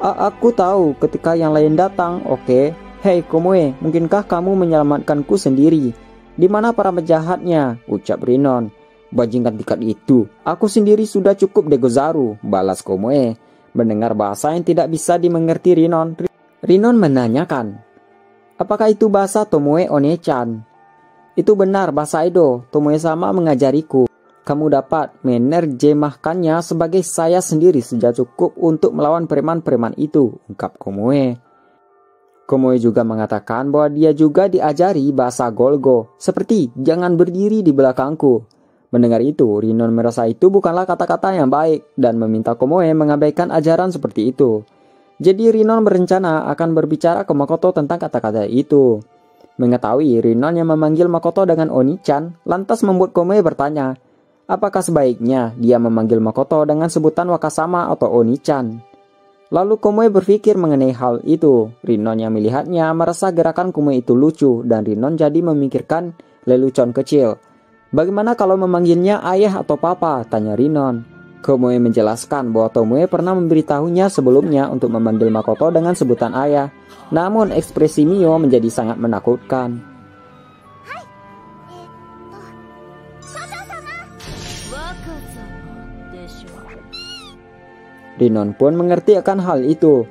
Aku tahu ketika yang lain datang, oke. Hei Komoe, mungkinkah kamu menyelamatkanku sendiri? Di mana para penjahatnya? Ucap Rinon. Bajingan tingkat itu, aku sendiri sudah cukup Degozaru, balas Komoe. Mendengar bahasa yang tidak bisa dimengerti Rinon menanyakan, apakah itu bahasa Tomoe One-chan? Itu benar bahasa Edo, Tomoe sama mengajariku. Kamu dapat menerjemahkannya sebagai saya sendiri sudah cukup untuk melawan preman-preman itu, ungkap Komoe. Komoe juga mengatakan bahwa dia juga diajari bahasa Golgo, seperti jangan berdiri di belakangku. Mendengar itu, Rinon merasa itu bukanlah kata-kata yang baik dan meminta Komoe mengabaikan ajaran seperti itu. Jadi Rinon berencana akan berbicara ke Makoto tentang kata-kata itu. Mengetahui Rinon yang memanggil Makoto dengan Oni-chan, lantas membuat Komoe bertanya, apakah sebaiknya dia memanggil Makoto dengan sebutan Wakasama atau Oni-chan? Lalu Komoe berpikir mengenai hal itu. Rinon yang melihatnya merasa gerakan Komoe itu lucu dan Rinon jadi memikirkan lelucon kecil. Bagaimana kalau memanggilnya ayah atau papa? Tanya Rinon. Komoe menjelaskan bahwa Tomoe pernah memberitahunya sebelumnya untuk memanggil Makoto dengan sebutan ayah. Namun ekspresi Mio menjadi sangat menakutkan. Rinon pun mengerti akan hal itu.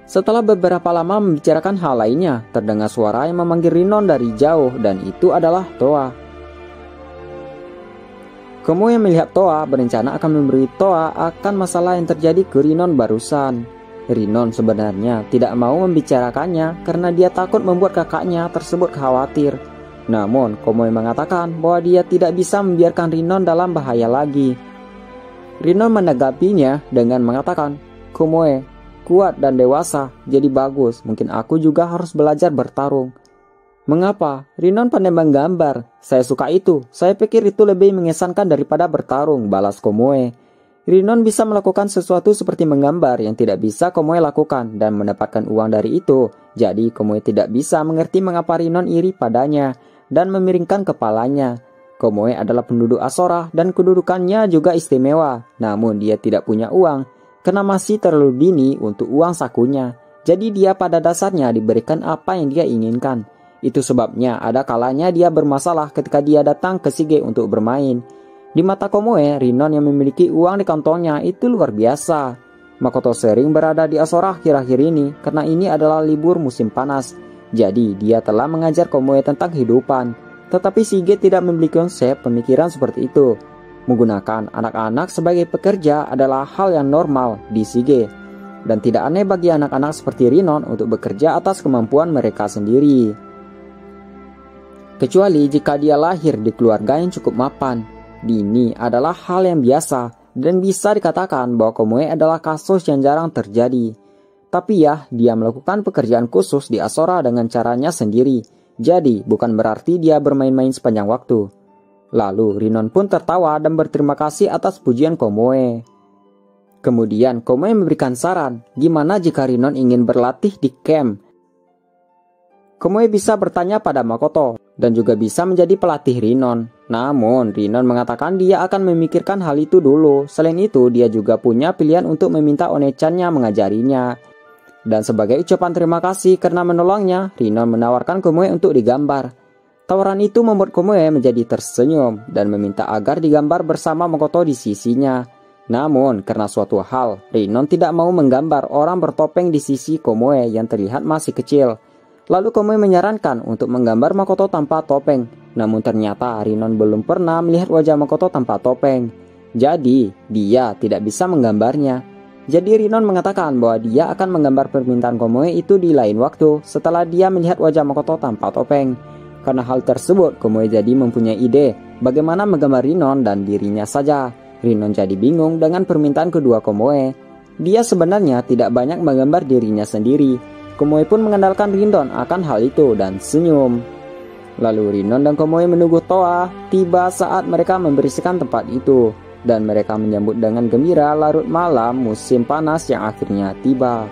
Setelah beberapa lama membicarakan hal lainnya, terdengar suara yang memanggil Rinon dari jauh dan itu adalah Toa. Komoe melihat Toa berencana akan memberi Toa akan masalah yang terjadi ke Rinon barusan. Rinon sebenarnya tidak mau membicarakannya karena dia takut membuat kakaknya tersebut khawatir. Namun Komoe mengatakan bahwa dia tidak bisa membiarkan Rinon dalam bahaya lagi. Rinon menanggapinya dengan mengatakan, Komoe, kuat dan dewasa, jadi bagus. Mungkin aku juga harus belajar bertarung. Mengapa? Rinon pandai menggambar. Saya suka itu. Saya pikir itu lebih mengesankan daripada bertarung, balas Komoe. Rinon bisa melakukan sesuatu seperti menggambar yang tidak bisa Komoe lakukan dan mendapatkan uang dari itu. Jadi Komoe tidak bisa mengerti mengapa Rinon iri padanya dan memiringkan kepalanya. Komoe adalah penduduk Asora dan kedudukannya juga istimewa. Namun dia tidak punya uang karena masih terlalu dini untuk uang sakunya. Jadi dia pada dasarnya diberikan apa yang dia inginkan. Itu sebabnya ada kalanya dia bermasalah ketika dia datang ke Shige untuk bermain. Di mata Komoe, Rinon yang memiliki uang di kantongnya itu luar biasa. Makoto sering berada di Asora akhir-akhir ini karena ini adalah libur musim panas. Jadi dia telah mengajar Komoe tentang kehidupan. Tetapi Shige tidak memiliki konsep pemikiran seperti itu. Menggunakan anak-anak sebagai pekerja adalah hal yang normal di Shige. Dan tidak aneh bagi anak-anak seperti Rinon untuk bekerja atas kemampuan mereka sendiri. Kecuali jika dia lahir di keluarga yang cukup mapan. Ini adalah hal yang biasa dan bisa dikatakan bahwa Komoe adalah kasus yang jarang terjadi. Tapi ya, dia melakukan pekerjaan khusus di Asora dengan caranya sendiri. Jadi, bukan berarti dia bermain-main sepanjang waktu. Lalu, Rinon pun tertawa dan berterima kasih atas pujian Komoe. Kemudian, Komoe memberikan saran, gimana jika Rinon ingin berlatih di camp? Komoe bisa bertanya pada Makoto, dan juga bisa menjadi pelatih Rinon. Namun, Rinon mengatakan dia akan memikirkan hal itu dulu. Selain itu, dia juga punya pilihan untuk meminta One-channya mengajarinya. Dan sebagai ucapan terima kasih karena menolongnya, Rinon menawarkan Komoe untuk digambar. Tawaran itu membuat Komoe menjadi tersenyum dan meminta agar digambar bersama Makoto di sisinya. Namun, karena suatu hal, Rinon tidak mau menggambar orang bertopeng di sisi Komoe yang terlihat masih kecil. Lalu Komoe menyarankan untuk menggambar Makoto tanpa topeng. Namun ternyata Rinon belum pernah melihat wajah Makoto tanpa topeng. Jadi, dia tidak bisa menggambarnya. Jadi Rinon mengatakan bahwa dia akan menggambar permintaan Komoe itu di lain waktu setelah dia melihat wajah Makoto tanpa topeng. Karena hal tersebut, Komoe jadi mempunyai ide bagaimana menggambar Rinon dan dirinya saja. Rinon jadi bingung dengan permintaan kedua Komoe. Dia sebenarnya tidak banyak menggambar dirinya sendiri. Komoe pun mengandalkan Rinon akan hal itu dan senyum. Lalu Rinon dan Komoe menunggu Toa tiba saat mereka membersihkan tempat itu. Dan mereka menyambut dengan gembira larut malam musim panas yang akhirnya tiba.